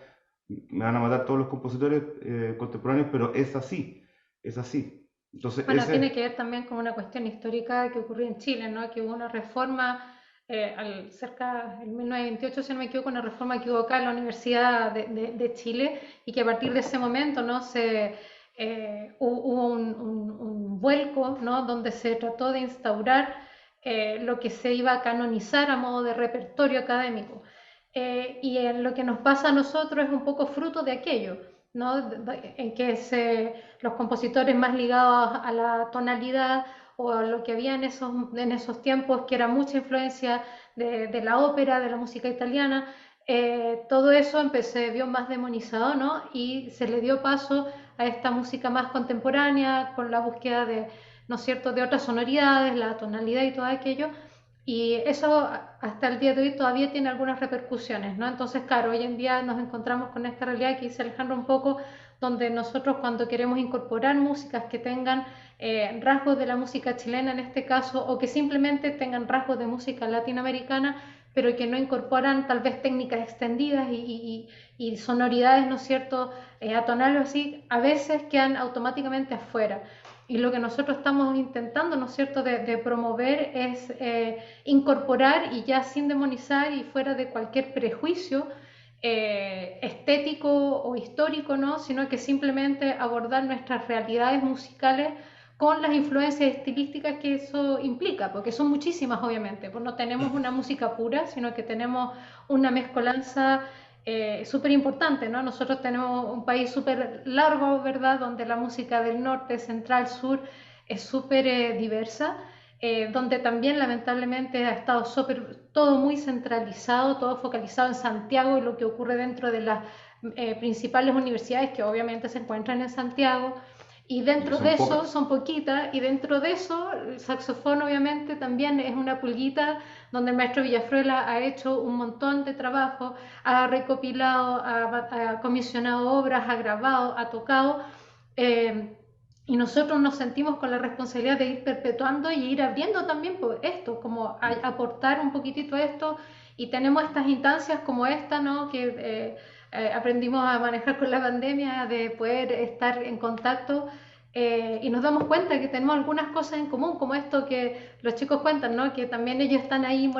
Me van a matar todos los compositores contemporáneos, pero es así, es así. Entonces, Bueno, tiene que ver también con una cuestión histórica que ocurrió en Chile, ¿no? Que hubo una reforma cerca del 1928, si no me equivoco, una reforma que hubo acá en la Universidad de Chile, y que a partir de ese momento, ¿no? Hubo un vuelco, ¿no? Donde se trató de instaurar lo que se iba a canonizar a modo de repertorio académico. Y lo que nos pasa a nosotros es un poco fruto de aquello, ¿no? En que los compositores más ligados a la tonalidad o a lo que había en esos tiempos, que era mucha influencia de la ópera, de la música italiana, todo eso se vio más demonizado, ¿no? Y se le dio paso a esta música más contemporánea, con la búsqueda de, ¿no es cierto?, de otras sonoridades, la tonalidad y todo aquello. Y eso hasta el día de hoy todavía tiene algunas repercusiones, ¿no? Entonces, claro, hoy en día nos encontramos con esta realidad que dice Alejandro un poco, donde nosotros cuando queremos incorporar músicas que tengan rasgos de la música chilena en este caso, o que simplemente tengan rasgos de música latinoamericana, pero que no incorporan tal vez técnicas extendidas y sonoridades, ¿no es cierto?, atonales así, a veces quedan automáticamente afuera. Y lo que nosotros estamos intentando, ¿no es cierto?, de promover es incorporar, y ya sin demonizar y fuera de cualquier prejuicio estético o histórico, ¿no?, sino que simplemente abordar nuestras realidades musicales con las influencias estilísticas que eso implica, porque son muchísimas obviamente, pues no tenemos una música pura, sino que tenemos una mezcolanza súper importante, ¿no? Nosotros tenemos un país súper largo, ¿verdad?, donde la música del norte, central, sur es súper diversa, donde también lamentablemente ha estado todo muy centralizado, todo focalizado en Santiago y lo que ocurre dentro de las principales universidades que obviamente se encuentran en Santiago. Y dentro de eso, son poquitas, y dentro de eso el saxofón obviamente también es una pulguita donde el maestro Villafruela ha hecho un montón de trabajo, ha recopilado, ha comisionado obras, ha grabado, ha tocado, y nosotros nos sentimos con la responsabilidad de ir perpetuando y ir abriendo también por esto, como aportar un poquitito a esto, y tenemos estas instancias como esta, ¿no?, que aprendimos a manejar con la pandemia, de poder estar en contacto, y nos damos cuenta que tenemos algunas cosas en común, como esto que los chicos cuentan, ¿no?, que también ellos están ahí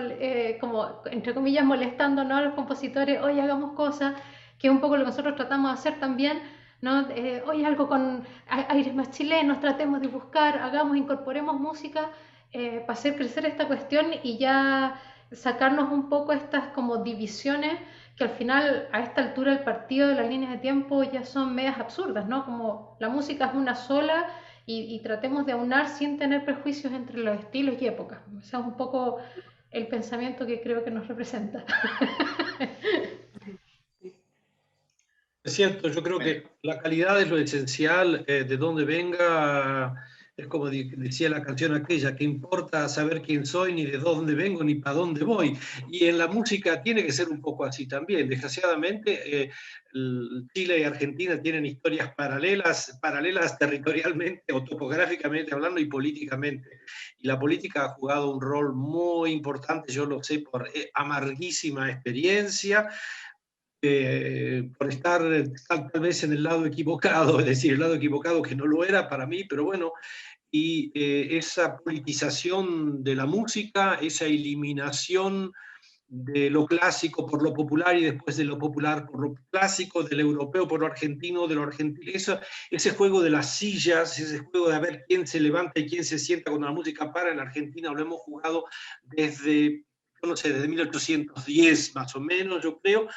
como, entre comillas, molestando, ¿no?, a los compositores, oye, hagamos cosas, que es un poco lo que nosotros tratamos de hacer también, ¿no? Oye, algo con aires más chilenos, tratemos de buscar, incorporemos música para hacer crecer esta cuestión y ya sacarnos un poco estas como divisiones que al final, a esta altura del partido, de las líneas de tiempo, ya son medias absurdas, ¿no? Como la música es una sola y tratemos de aunar sin tener prejuicios entre los estilos y épocas. O sea, es un poco el pensamiento que creo que nos representa. Es cierto, yo creo que la calidad es lo esencial, de dónde venga, es como decía la canción aquella, que importa saber quién soy, ni de dónde vengo, ni para dónde voy. Y en la música tiene que ser un poco así también. Desgraciadamente, Chile y Argentina tienen historias paralelas territorialmente o topográficamente hablando y políticamente. Y la política ha jugado un rol muy importante, yo lo sé por amarguísima experiencia, por estar tal vez en el lado equivocado, es decir, el lado equivocado que no lo era para mí, pero bueno, y esa politización de la música, esa eliminación de lo clásico por lo popular y después de lo popular por lo clásico, del europeo por lo argentino, de lo argentino. Ese juego de las sillas, ese juego de a ver quién se levanta y quién se sienta cuando la música para en la Argentina, lo hemos jugado desde, yo no sé, desde 1810 más o menos, yo creo,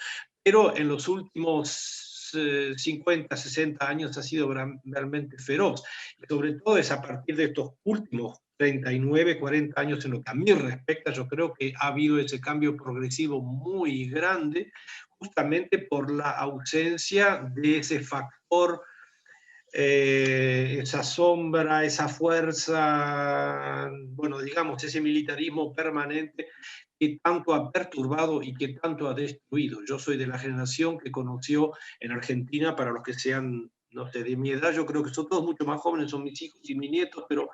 pero en los últimos 50, 60 años ha sido realmente feroz. Y sobre todo es a partir de estos últimos 39, 40 años en lo que a mí respecta, yo creo que ha habido ese cambio progresivo muy grande, justamente por la ausencia de ese factor, esa sombra, esa fuerza, bueno, digamos, ese militarismo permanente que tanto ha perturbado y que tanto ha destruido. Yo soy de la generación que conoció en Argentina, para los que sean, no sé, de mi edad, yo creo que son todos mucho más jóvenes, son mis hijos y mis nietos, pero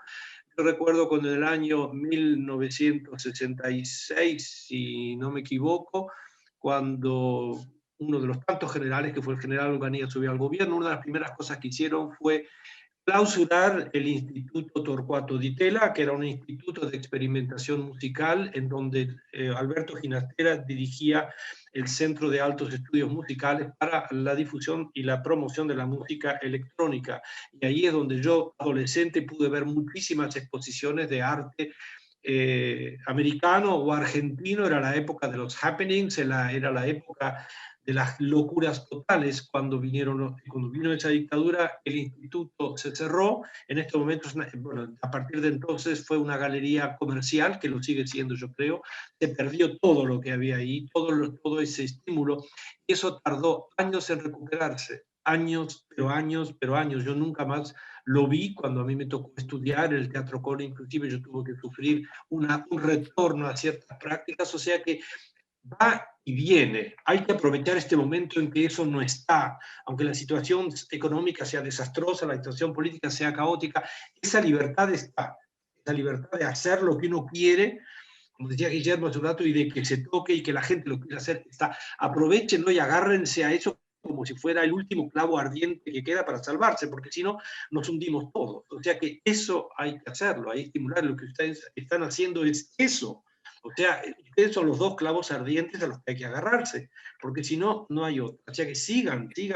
yo recuerdo cuando en el año 1966, si no me equivoco, cuando uno de los tantos generales, que fue el general Onganía, subió al gobierno, una de las primeras cosas que hicieron fue clausurar el Instituto Torcuato Di Tella, que era un instituto de experimentación musical en donde Alberto Ginastera dirigía el Centro de Altos Estudios Musicales para la difusión y la promoción de la música electrónica. Y ahí es donde yo, adolescente, pude ver muchísimas exposiciones de arte americano o argentino. Era la época de los happenings, era la época de las locuras totales. Cuando vino esa dictadura, el instituto se cerró. En estos momentos, bueno, a partir de entonces fue una galería comercial, que lo sigue siendo, yo creo. Se perdió todo lo que había ahí, todo ese estímulo, y eso tardó años en recuperarse. Años, pero años, pero años. Yo nunca más lo vi. Cuando a mí me tocó estudiar el Teatro Colón, inclusive yo tuve que sufrir un retorno a ciertas prácticas, o sea que va y viene. Hay que aprovechar este momento en que eso no está. Aunque la situación económica sea desastrosa, la situación política sea caótica, esa libertad está. Esa libertad de hacer lo que uno quiere, como decía Guillermo hace un rato, y de que se toque y que la gente lo quiera hacer, está. Aprovechenlo y agárrense a eso como si fuera el último clavo ardiente que queda para salvarse, porque si no, nos hundimos todos. O sea que eso hay que hacerlo, hay que estimular. Lo que ustedes están haciendo es eso. O sea, ustedes son los dos clavos ardientes a los que hay que agarrarse, porque si no, no hay otra. O sea que sigan, y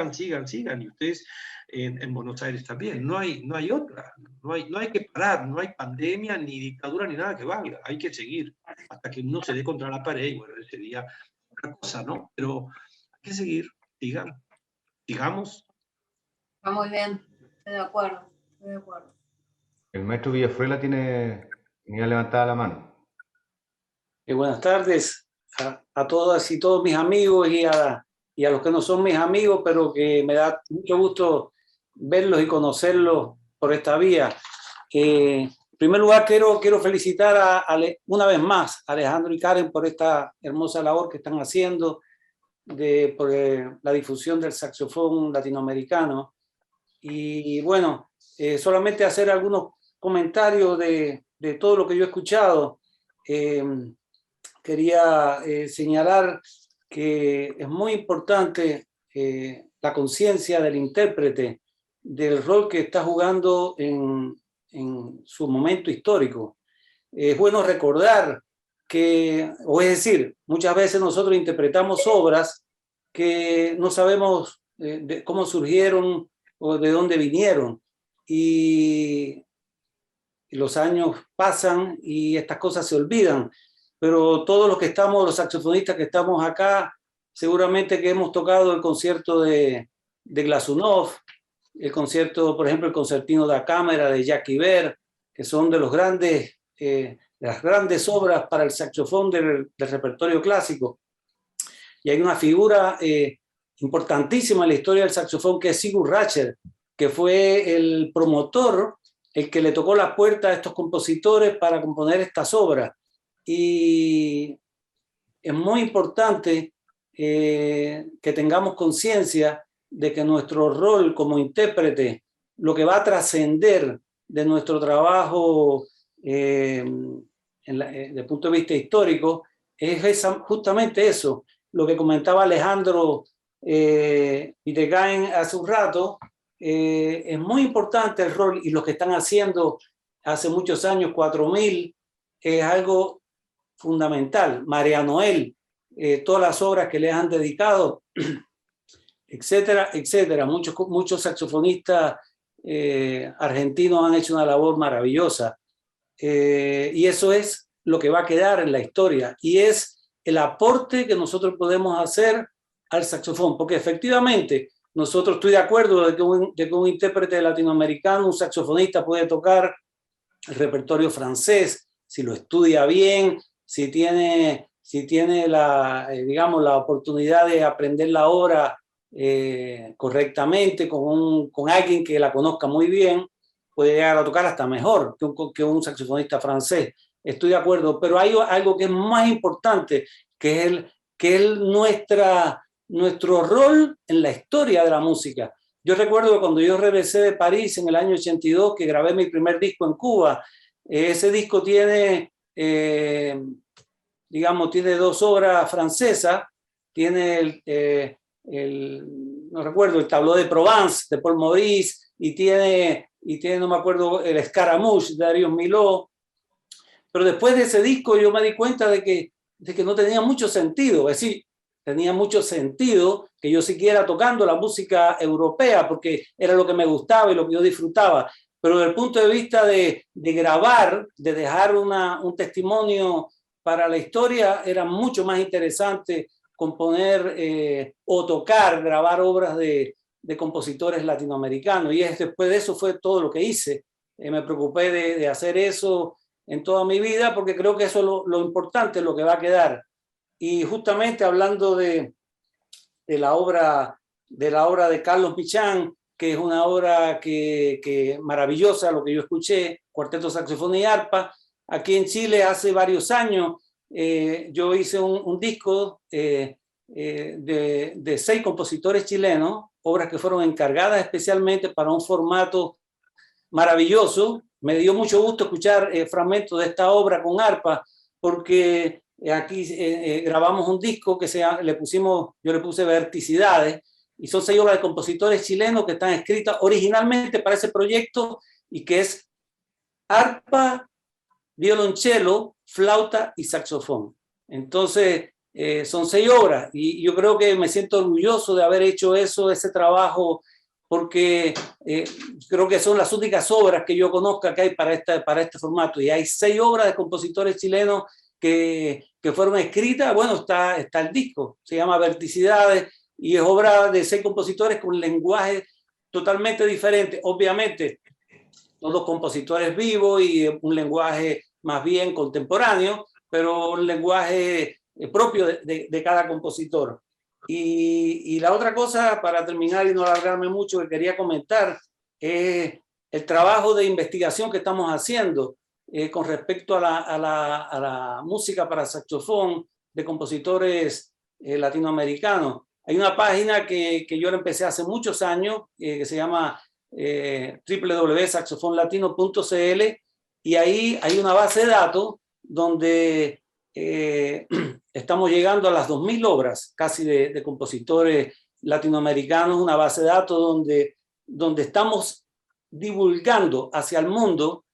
ustedes en Buenos Aires también. No hay otra, no hay que parar, no hay pandemia, ni dictadura, ni nada que valga. Hay que seguir hasta que uno se dé contra la pared, y bueno, ese sería otra cosa, ¿no? Pero hay que seguir, sigamos. Está muy bien, estoy de acuerdo. El maestro Villafruela tenía levantada la mano. Buenas tardes a todas y todos mis amigos y a los que no son mis amigos, pero que me da mucho gusto verlos y conocerlos por esta vía. En primer lugar, quiero felicitar una vez más a Alejandro y Karen por esta hermosa labor que están haciendo por la difusión del saxofón latinoamericano. Y bueno, solamente hacer algunos comentarios de todo lo que yo he escuchado. Quería señalar que es muy importante la conciencia del intérprete, del rol que está jugando en su momento histórico. Es bueno recordar o es decir, muchas veces nosotros interpretamos obras que no sabemos de cómo surgieron o de dónde vinieron. Y los años pasan y estas cosas se olvidan. Pero todos los saxofonistas que estamos acá, seguramente que hemos tocado el concierto de Glazunov, el concierto, por ejemplo, el concertino da cámara de Jacques Ibert, que son de las grandes obras para el saxofón del repertorio clásico. Y hay una figura importantísima en la historia del saxofón, que es Sigurd Racher, que fue el promotor, el que le tocó la puerta a estos compositores para componer estas obras. Y es muy importante que tengamos conciencia de que nuestro rol como intérprete, lo que va a trascender de nuestro trabajo desde el punto de vista histórico, es justamente eso, lo que comentaba Alejandro Vitegain hace un rato. Es muy importante el rol, y lo que están haciendo hace muchos años, 4000, es algo fundamental. María Noel, todas las obras que le han dedicado, etcétera, etcétera. Muchos saxofonistas argentinos han hecho una labor maravillosa. Y eso es lo que va a quedar en la historia y es el aporte que nosotros podemos hacer al saxofón, porque efectivamente nosotros estoy de acuerdo de que un intérprete latinoamericano, un saxofonista puede tocar el repertorio francés si lo estudia bien, si tiene digamos, la oportunidad de aprender la obra correctamente con alguien que la conozca muy bien, puede llegar a tocar hasta mejor que un saxofonista francés. Estoy de acuerdo, pero hay algo que es más importante, que es nuestro rol en la historia de la música. Yo recuerdo cuando yo regresé de París en el año 82, que grabé mi primer disco en Cuba. Ese disco tiene, digamos, tiene 2 obras francesas. Tiene no recuerdo, el Tableau de Provence de Paul Maurice, y tiene, no me acuerdo, el Scaramouche de Darius Milhaud. Pero después de ese disco yo me di cuenta de que no tenía mucho sentido. Es decir, tenía mucho sentido que yo siguiera tocando la música europea porque era lo que me gustaba y lo que yo disfrutaba. Pero desde el punto de vista de grabar, de dejar un testimonio para la historia, era mucho más interesante componer o tocar, grabar obras de compositores latinoamericanos. Y después de eso fue todo lo que hice. Me preocupé de hacer eso en toda mi vida porque creo que eso es lo importante, lo que va a quedar. Y justamente hablando de la obra de Carlos Pichán, que es una obra que maravillosa, lo que yo escuché, cuarteto, saxofón y arpa. Aquí en Chile hace varios años yo hice un disco de 6 compositores chilenos, obras que fueron encargadas especialmente para un formato maravilloso. Me dio mucho gusto escuchar fragmentos de esta obra con arpa, porque aquí grabamos un disco que yo le puse Verticidades, y son 6 obras de compositores chilenos que están escritas originalmente para ese proyecto y que es arpa, violonchelo, flauta y saxofón. Entonces son 6 obras y yo creo que me siento orgulloso de haber hecho ese trabajo, porque creo que son las únicas obras que yo conozca que hay para este formato, y hay 6 obras de compositores chilenos que fueron escritas. Bueno, está el disco, se llama Verticidades, y es obra de 6 compositores con lenguaje totalmente diferente. Obviamente, todos compositores vivos y un lenguaje más bien contemporáneo, pero un lenguaje propio de cada compositor. Y la otra cosa, para terminar y no alargarme mucho, que quería comentar, es el trabajo de investigación que estamos haciendo con respecto a la música para saxofón de compositores latinoamericanos. Hay una página que yo la empecé hace muchos años, que se llama www.saxofonlatino.cl, y ahí hay una base de datos donde estamos llegando a las 2000 obras casi de compositores latinoamericanos, una base de datos donde estamos divulgando hacia el mundo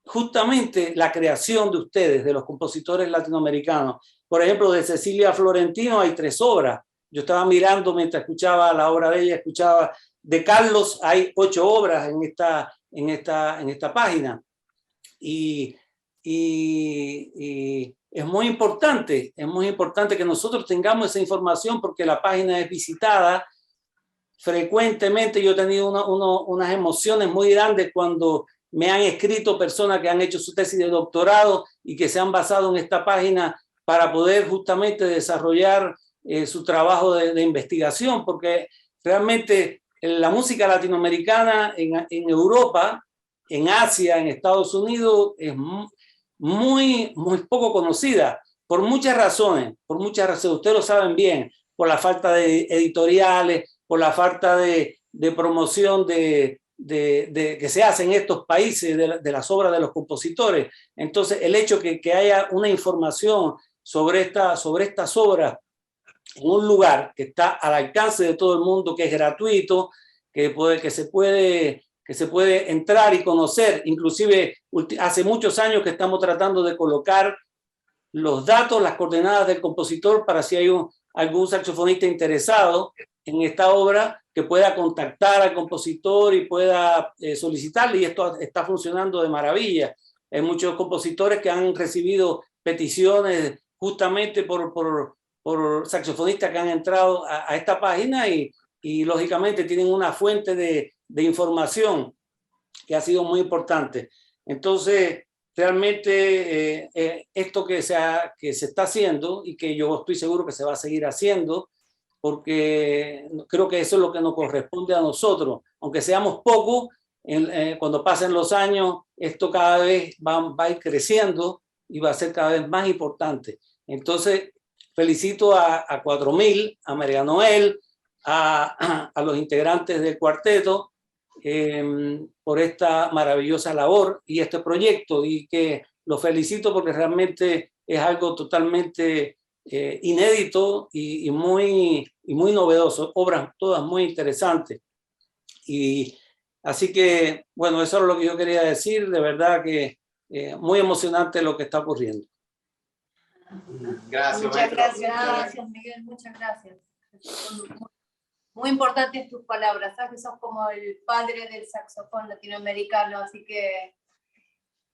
justamente la creación de ustedes, de los compositores latinoamericanos. Por ejemplo, de Cecilia Florentino hay 3 obras. Yo estaba mirando mientras escuchaba la obra de ella, escuchaba de Carlos, hay 8 obras en esta página. Y es muy importante que nosotros tengamos esa información, porque la página es visitada frecuentemente. Yo he tenido unas emociones muy grandes cuando me han escrito personas que han hecho su tesis de doctorado y que se han basado en esta página para poder justamente desarrollar su trabajo de investigación, porque realmente la música latinoamericana en Europa, en Asia, en Estados Unidos, es muy poco conocida, por muchas razones. Ustedes lo saben bien, por la falta de editoriales, por la falta de promoción que se hace en estos países de las obras de los compositores. Entonces, el hecho que haya una información sobre estas obras en un lugar que está al alcance de todo el mundo, que es gratuito, que se puede entrar y conocer. Inclusive hace muchos años que estamos tratando de colocar los datos, las coordenadas del compositor para si hay algún saxofonista interesado en esta obra que pueda contactar al compositor y pueda solicitarle, y esto está funcionando de maravilla. Hay muchos compositores que han recibido peticiones justamente por saxofonistas que han entrado a esta página y lógicamente tienen una fuente de información que ha sido muy importante. Entonces, realmente esto que se está haciendo y que yo estoy seguro que se va a seguir haciendo, porque creo que eso es lo que nos corresponde a nosotros, aunque seamos pocos, cuando pasen los años, esto cada vez va a ir creciendo y va a ser cada vez más importante. Entonces, felicito a 4000, a María Noel, a los integrantes del cuarteto por esta maravillosa labor y este proyecto, y que los felicito porque realmente es algo totalmente inédito y muy novedoso, obras todas muy interesantes. Y así que, bueno, eso es lo que yo quería decir. De verdad que muy emocionante lo que está ocurriendo. Gracias, muchas gracias, Miguel, muchas gracias. Muy importantes tus palabras, sabes que sos como el padre del saxofón latinoamericano, así que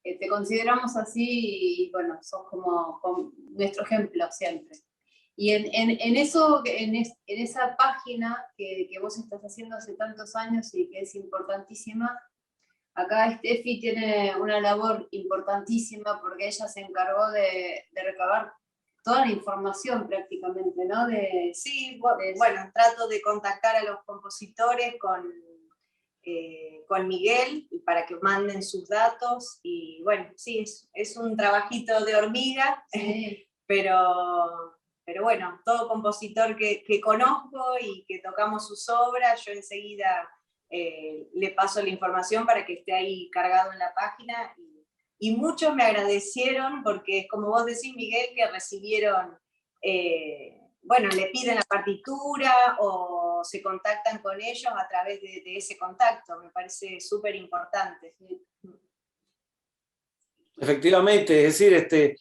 te consideramos así y bueno, sos como nuestro ejemplo siempre. Y en esa página que vos estás haciendo hace tantos años y que es importantísima, acá Steffi tiene una labor importantísima porque ella se encargó de recabar toda la información prácticamente, ¿no? Sí, bueno, trato de contactar a los compositores con Miguel para que manden sus datos y bueno, sí, es un trabajito de hormiga, sí. pero bueno, todo compositor que conozco y que tocamos sus obras, yo enseguida le paso la información para que esté ahí cargado en la página y muchos me agradecieron porque, como vos decís, Miguel, que recibieron, bueno, le piden la partitura o se contactan con ellos a través de ese contacto. Me parece súper importante. Efectivamente, es decir,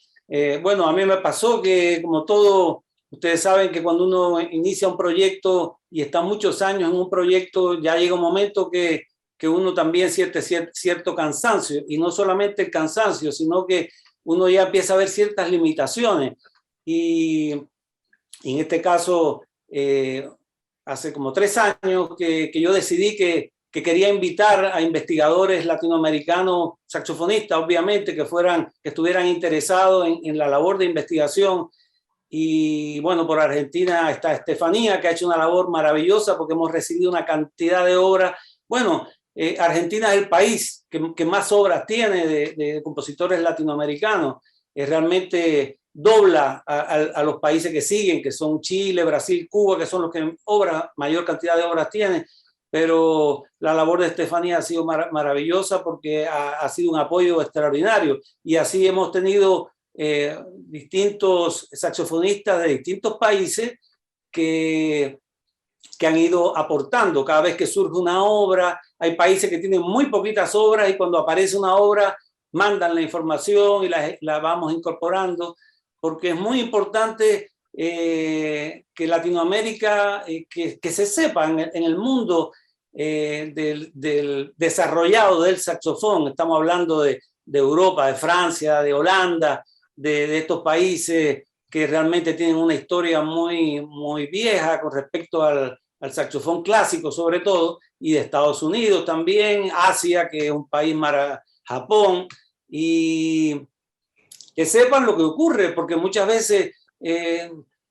bueno, a mí me pasó que, como todo, ustedes saben que cuando uno inicia un proyecto y está muchos años en un proyecto, ya llega un momento que uno también siente cierto cansancio, y no solamente el cansancio, sino que uno ya empieza a ver ciertas limitaciones. Y en este caso, hace como 3 años que yo decidí que quería invitar a investigadores latinoamericanos, saxofonistas, obviamente, que estuvieran interesados en la labor de investigación. Y bueno, por Argentina está Estefanía, que ha hecho una labor maravillosa porque hemos recibido una cantidad de obras. Bueno, Argentina es el país que más obras tiene de compositores latinoamericanos. Realmente dobla a los países que siguen, que son Chile, Brasil, Cuba, que son los que mayor cantidad de obras tienen. Pero la labor de Estefanía ha sido maravillosa porque ha sido un apoyo extraordinario. Y así hemos tenido distintos saxofonistas de distintos países que han ido aportando. Cada vez que surge una obra, hay países que tienen muy poquitas obras y cuando aparece una obra mandan la información y la vamos incorporando, porque es muy importante que Latinoamérica, que se sepa en el mundo del desarrollado del saxofón. Estamos hablando de Europa, de Francia, de Holanda, de estos países que realmente tienen una historia muy, muy vieja con respecto al saxofón clásico sobre todo, y de Estados Unidos también, Asia, que es un país Japón, y que sepan lo que ocurre, porque muchas veces,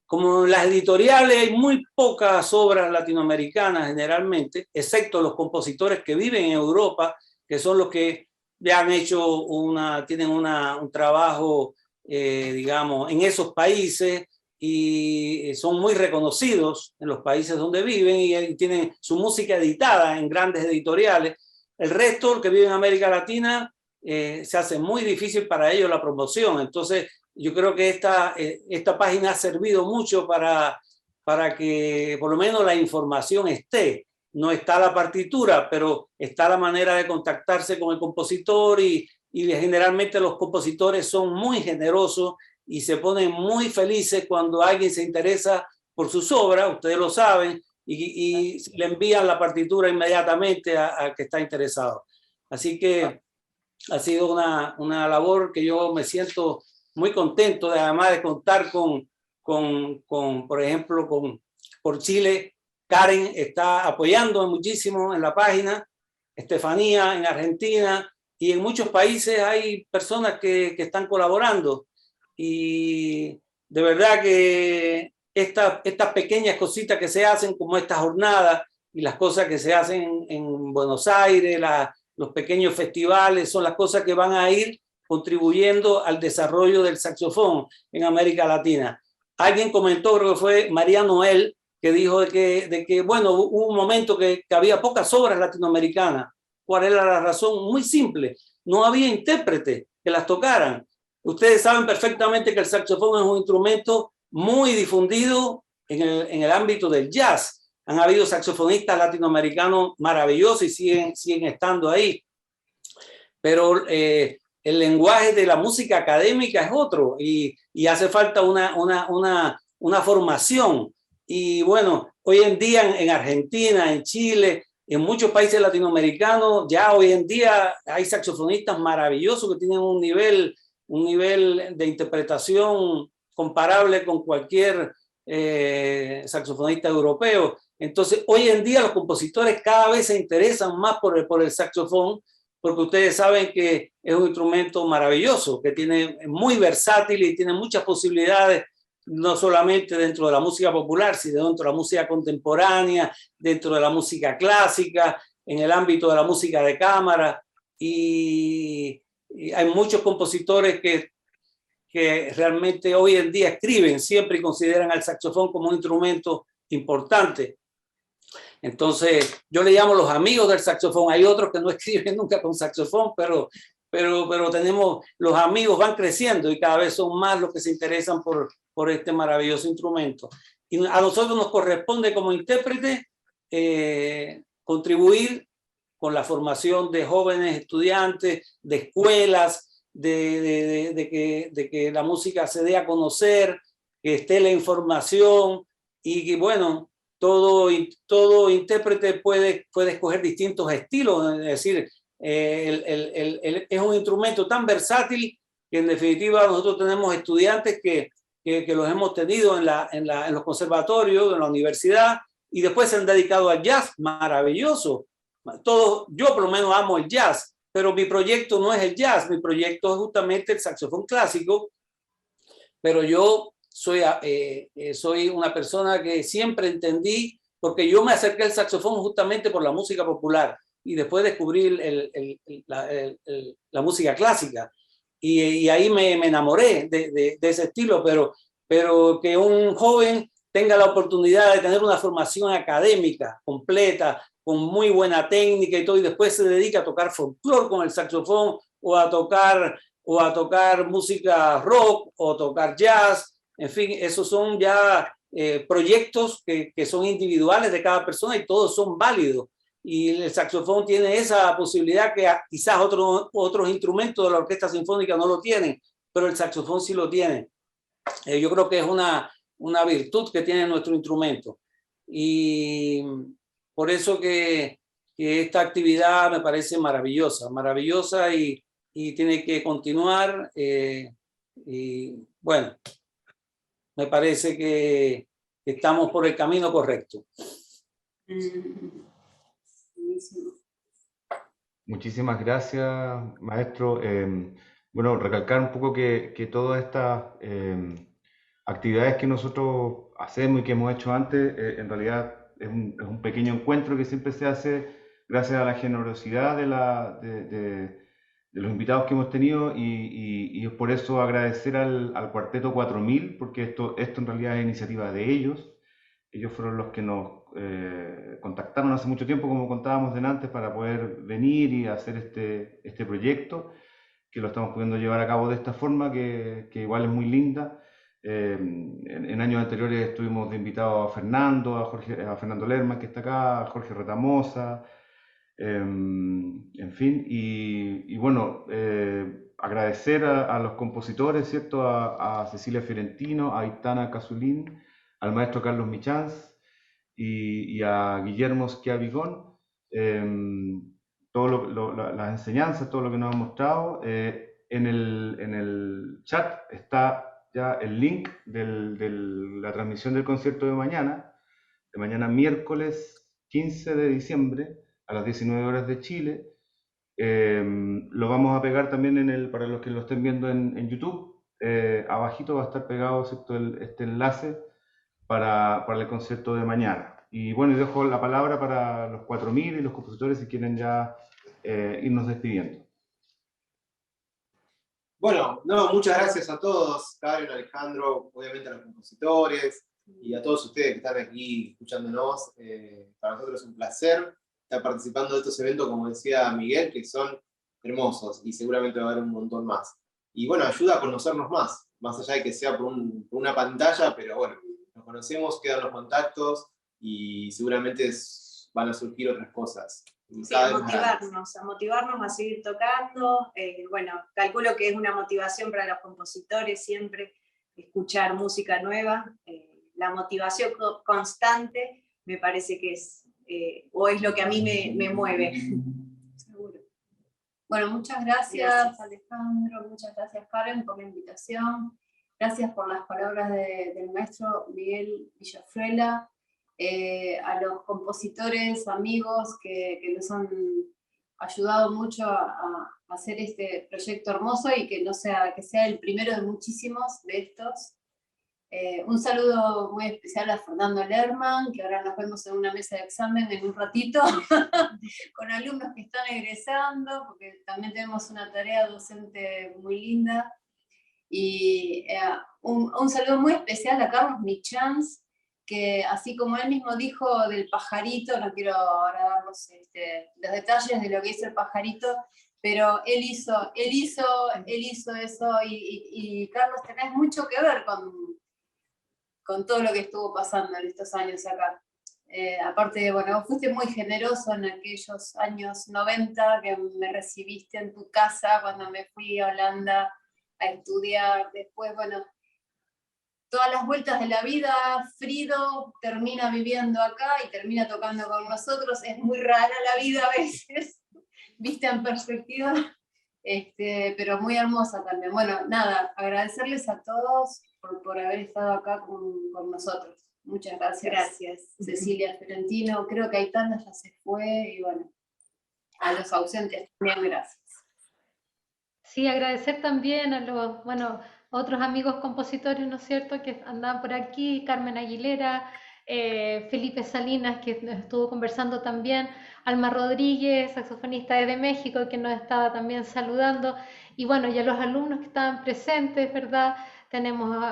como en las editoriales hay muy pocas obras latinoamericanas generalmente, excepto los compositores que viven en Europa, que son los que ya han hecho tienen un trabajo, digamos, en esos países y son muy reconocidos en los países donde viven y tienen su música editada en grandes editoriales. El resto, que vive en América Latina, se hace muy difícil para ellos la promoción. Entonces, yo creo que esta página ha servido mucho para que por lo menos la información esté. No está la partitura, pero está la manera de contactarse con el compositor y generalmente los compositores son muy generosos y se ponen muy felices cuando alguien se interesa por sus obras, ustedes lo saben, y le envían la partitura inmediatamente al que está interesado. Así que ha sido una labor que yo me siento muy contento, además de contar por ejemplo, por Chile. Karen está apoyando muchísimo en la página, Estefanía en Argentina, y en muchos países hay personas que están colaborando. Y de verdad que estas pequeñas cositas que se hacen, como esta jornada, y las cosas que se hacen en Buenos Aires, los pequeños festivales, son las cosas que van a ir contribuyendo al desarrollo del saxofón en América Latina. Alguien comentó, creo que fue María Noel, que dijo de que bueno, hubo un momento que había pocas obras latinoamericanas. ¿Cuál era la razón? Muy simple, no había intérpretes que las tocaran. Ustedes saben perfectamente que el saxofón es un instrumento muy difundido en el ámbito del jazz. Han habido saxofonistas latinoamericanos maravillosos y siguen estando ahí. Pero el lenguaje de la música académica es otro y hace falta una formación. Y bueno, hoy en día en Argentina, en Chile, en muchos países latinoamericanos, ya hoy en día hay saxofonistas maravillosos que tienen un nivel de interpretación comparable con cualquier saxofonista europeo. Entonces, hoy en día los compositores cada vez se interesan más por el saxofón, porque ustedes saben que es un instrumento maravilloso, que tiene muy versátil y tiene muchas posibilidades, no solamente dentro de la música popular, sino dentro de la música contemporánea, dentro de la música clásica, en el ámbito de la música de cámara. Y hay muchos compositores que realmente hoy en día escriben siempre y consideran al saxofón como un instrumento importante. Entonces, yo le llamo los amigos del saxofón. Hay otros que no escriben nunca con saxofón, pero tenemos, los amigos van creciendo y cada vez son más los que se interesan por este maravilloso instrumento. Y a nosotros nos corresponde como intérprete contribuir con la formación de jóvenes estudiantes, de escuelas, de que la música se dé a conocer, que esté la información y que, bueno, todo intérprete puede escoger distintos estilos, es decir, es un instrumento tan versátil que en definitiva nosotros tenemos estudiantes que los hemos tenido en los conservatorios, en la universidad, y después se han dedicado al jazz, maravilloso. Yo por lo menos amo el jazz, pero mi proyecto no es el jazz, mi proyecto es justamente el saxofón clásico, pero yo soy una persona que siempre entendí, porque yo me acerqué al saxofón justamente por la música popular y después descubrí la música clásica y ahí me enamoré de ese estilo, pero que un joven tenga la oportunidad de tener una formación académica completa, con muy buena técnica y todo, y después se dedica a tocar folclore con el saxofón o a tocar música rock o tocar jazz. En fin, esos son ya proyectos que son individuales de cada persona y todos son válidos. Y el saxofón tiene esa posibilidad que quizás otros instrumentos de la orquesta sinfónica no lo tienen, pero el saxofón sí lo tiene. Yo creo que es una virtud que tiene nuestro instrumento. Y por eso que esta actividad me parece maravillosa y tiene que continuar. Y bueno, me parece que estamos por el camino correcto. Muchísimas gracias, maestro. Bueno, recalcar un poco que todas estas actividades que nosotros hacemos y que hemos hecho antes, en realidad es un pequeño encuentro que siempre se hace gracias a la generosidad de los invitados que hemos tenido y es por eso agradecer al Cuarteto 4000, porque esto en realidad es iniciativa de ellos. Ellos fueron los que nos contactaron hace mucho tiempo, como contábamos delante, para poder venir y hacer este proyecto, que lo estamos pudiendo llevar a cabo de esta forma, que igual es muy linda. En años anteriores estuvimos de invitados a Fernando, a Fernando Lerma, que está acá, a Jorge Retamosa, en fin, y bueno, agradecer a los compositores, ¿cierto? A Cecilia Fiorentino, a Aitana Casulín, al maestro Carlos Michanz y a Guillermo Schiavicón, las enseñanzas, todo lo que nos han mostrado. En el chat está ya el link de la transmisión del concierto de mañana miércoles 15 de diciembre a las 19 horas de Chile. Lo vamos a pegar también para los que lo estén viendo en YouTube. Abajito va a estar pegado, ¿cierto? Este enlace para el concierto de mañana. Y bueno, dejo la palabra para los 4000 y los compositores si quieren ya irnos despidiendo. Bueno, no, muchas gracias a todos, Karen, Alejandro, obviamente a los compositores y a todos ustedes que están aquí escuchándonos. Para nosotros es un placer estar participando de estos eventos, como decía Miguel, que son hermosos y seguramente va a haber un montón más. Y bueno, ayuda a conocernos más allá de que sea por una pantalla, pero bueno, nos conocemos, quedan los contactos y seguramente van a surgir otras cosas. Sí, a motivarnos a seguir tocando. Bueno, calculo que es una motivación para los compositores siempre escuchar música nueva. La motivación constante me parece que es lo que a mí me mueve. Seguro. Bueno, muchas gracias Alejandro, muchas gracias Karen por la invitación. Gracias por las palabras del maestro Miguel Villafruela. A los compositores, amigos que nos han ayudado mucho a hacer este proyecto hermoso y que sea el primero de muchísimos de estos. Un saludo muy especial a Fernando Lerman, que ahora nos vemos en una mesa de examen en un ratito, con alumnos que están egresando, porque también tenemos una tarea docente muy linda. Y un saludo muy especial a Carlos Michanz, que así como él mismo dijo del pajarito, no quiero ahora dar los detalles de lo que hizo el pajarito, pero él hizo eso, y Carlos, tenés mucho que ver con todo lo que estuvo pasando en estos años acá. Aparte, bueno, fuiste muy generoso en aquellos años 90, que me recibiste en tu casa cuando me fui a Holanda a estudiar. Después, bueno, todas las vueltas de la vida, Frido termina viviendo acá y termina tocando con nosotros. Es muy rara la vida a veces, vista en perspectiva, pero muy hermosa también. Bueno, nada, agradecerles a todos por haber estado acá con nosotros. Muchas gracias. Gracias. Cecilia Fiorentino, creo que Aitana ya se fue, y bueno, a los ausentes también gracias. Sí, agradecer también a los, otros amigos compositores, ¿no es cierto?, que andaban por aquí, Carmen Aguilera, Felipe Salinas, que nos estuvo conversando también, Alma Rodríguez, saxofonista de México, que nos estaba también saludando, y bueno, ya los alumnos que estaban presentes, ¿verdad? Tenemos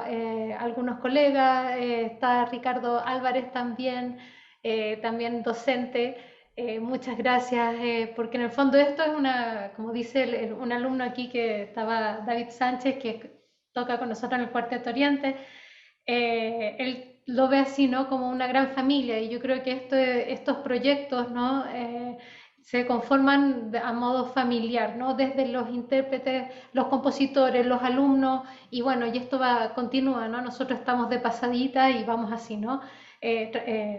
algunos colegas, está Ricardo Álvarez también docente. Muchas gracias, porque en el fondo esto es como dice un alumno aquí que estaba, David Sánchez, que toca con nosotros en el Cuarteto Oriente, él lo ve así, ¿no?, como una gran familia, y yo creo que estos proyectos, ¿no?, se conforman a modo familiar, ¿no?, desde los intérpretes, los compositores, los alumnos, y bueno, y esto continúa, ¿no? Nosotros estamos de pasadita y vamos así, ¿no?,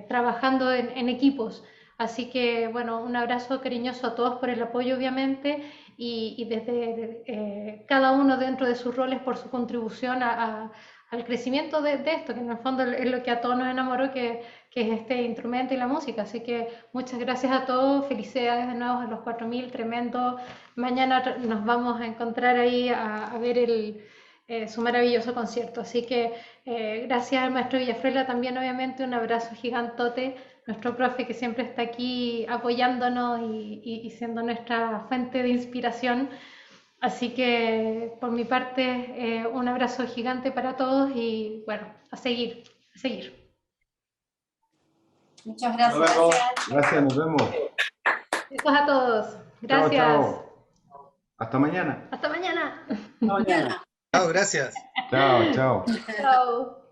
trabajando en equipos. Así que, bueno, un abrazo cariñoso a todos por el apoyo, obviamente, y desde cada uno dentro de sus roles por su contribución al crecimiento de esto, que en el fondo es lo que a todos nos enamoró, que es este instrumento y la música. Así que muchas gracias a todos, felicidades de nuevo a los 4000, tremendo. Mañana nos vamos a encontrar ahí a ver su maravilloso concierto. Así que gracias al maestro Villafruela también, obviamente, un abrazo gigantote, nuestro profe que siempre está aquí apoyándonos y siendo nuestra fuente de inspiración. Así que por mi parte, un abrazo gigante para todos y bueno, a seguir. Muchas gracias. Nos vemos. Gracias, nos vemos. Besos a todos. Gracias. Chao. Hasta mañana. Hasta mañana. Hasta mañana. Chao, gracias. Chao. Chao.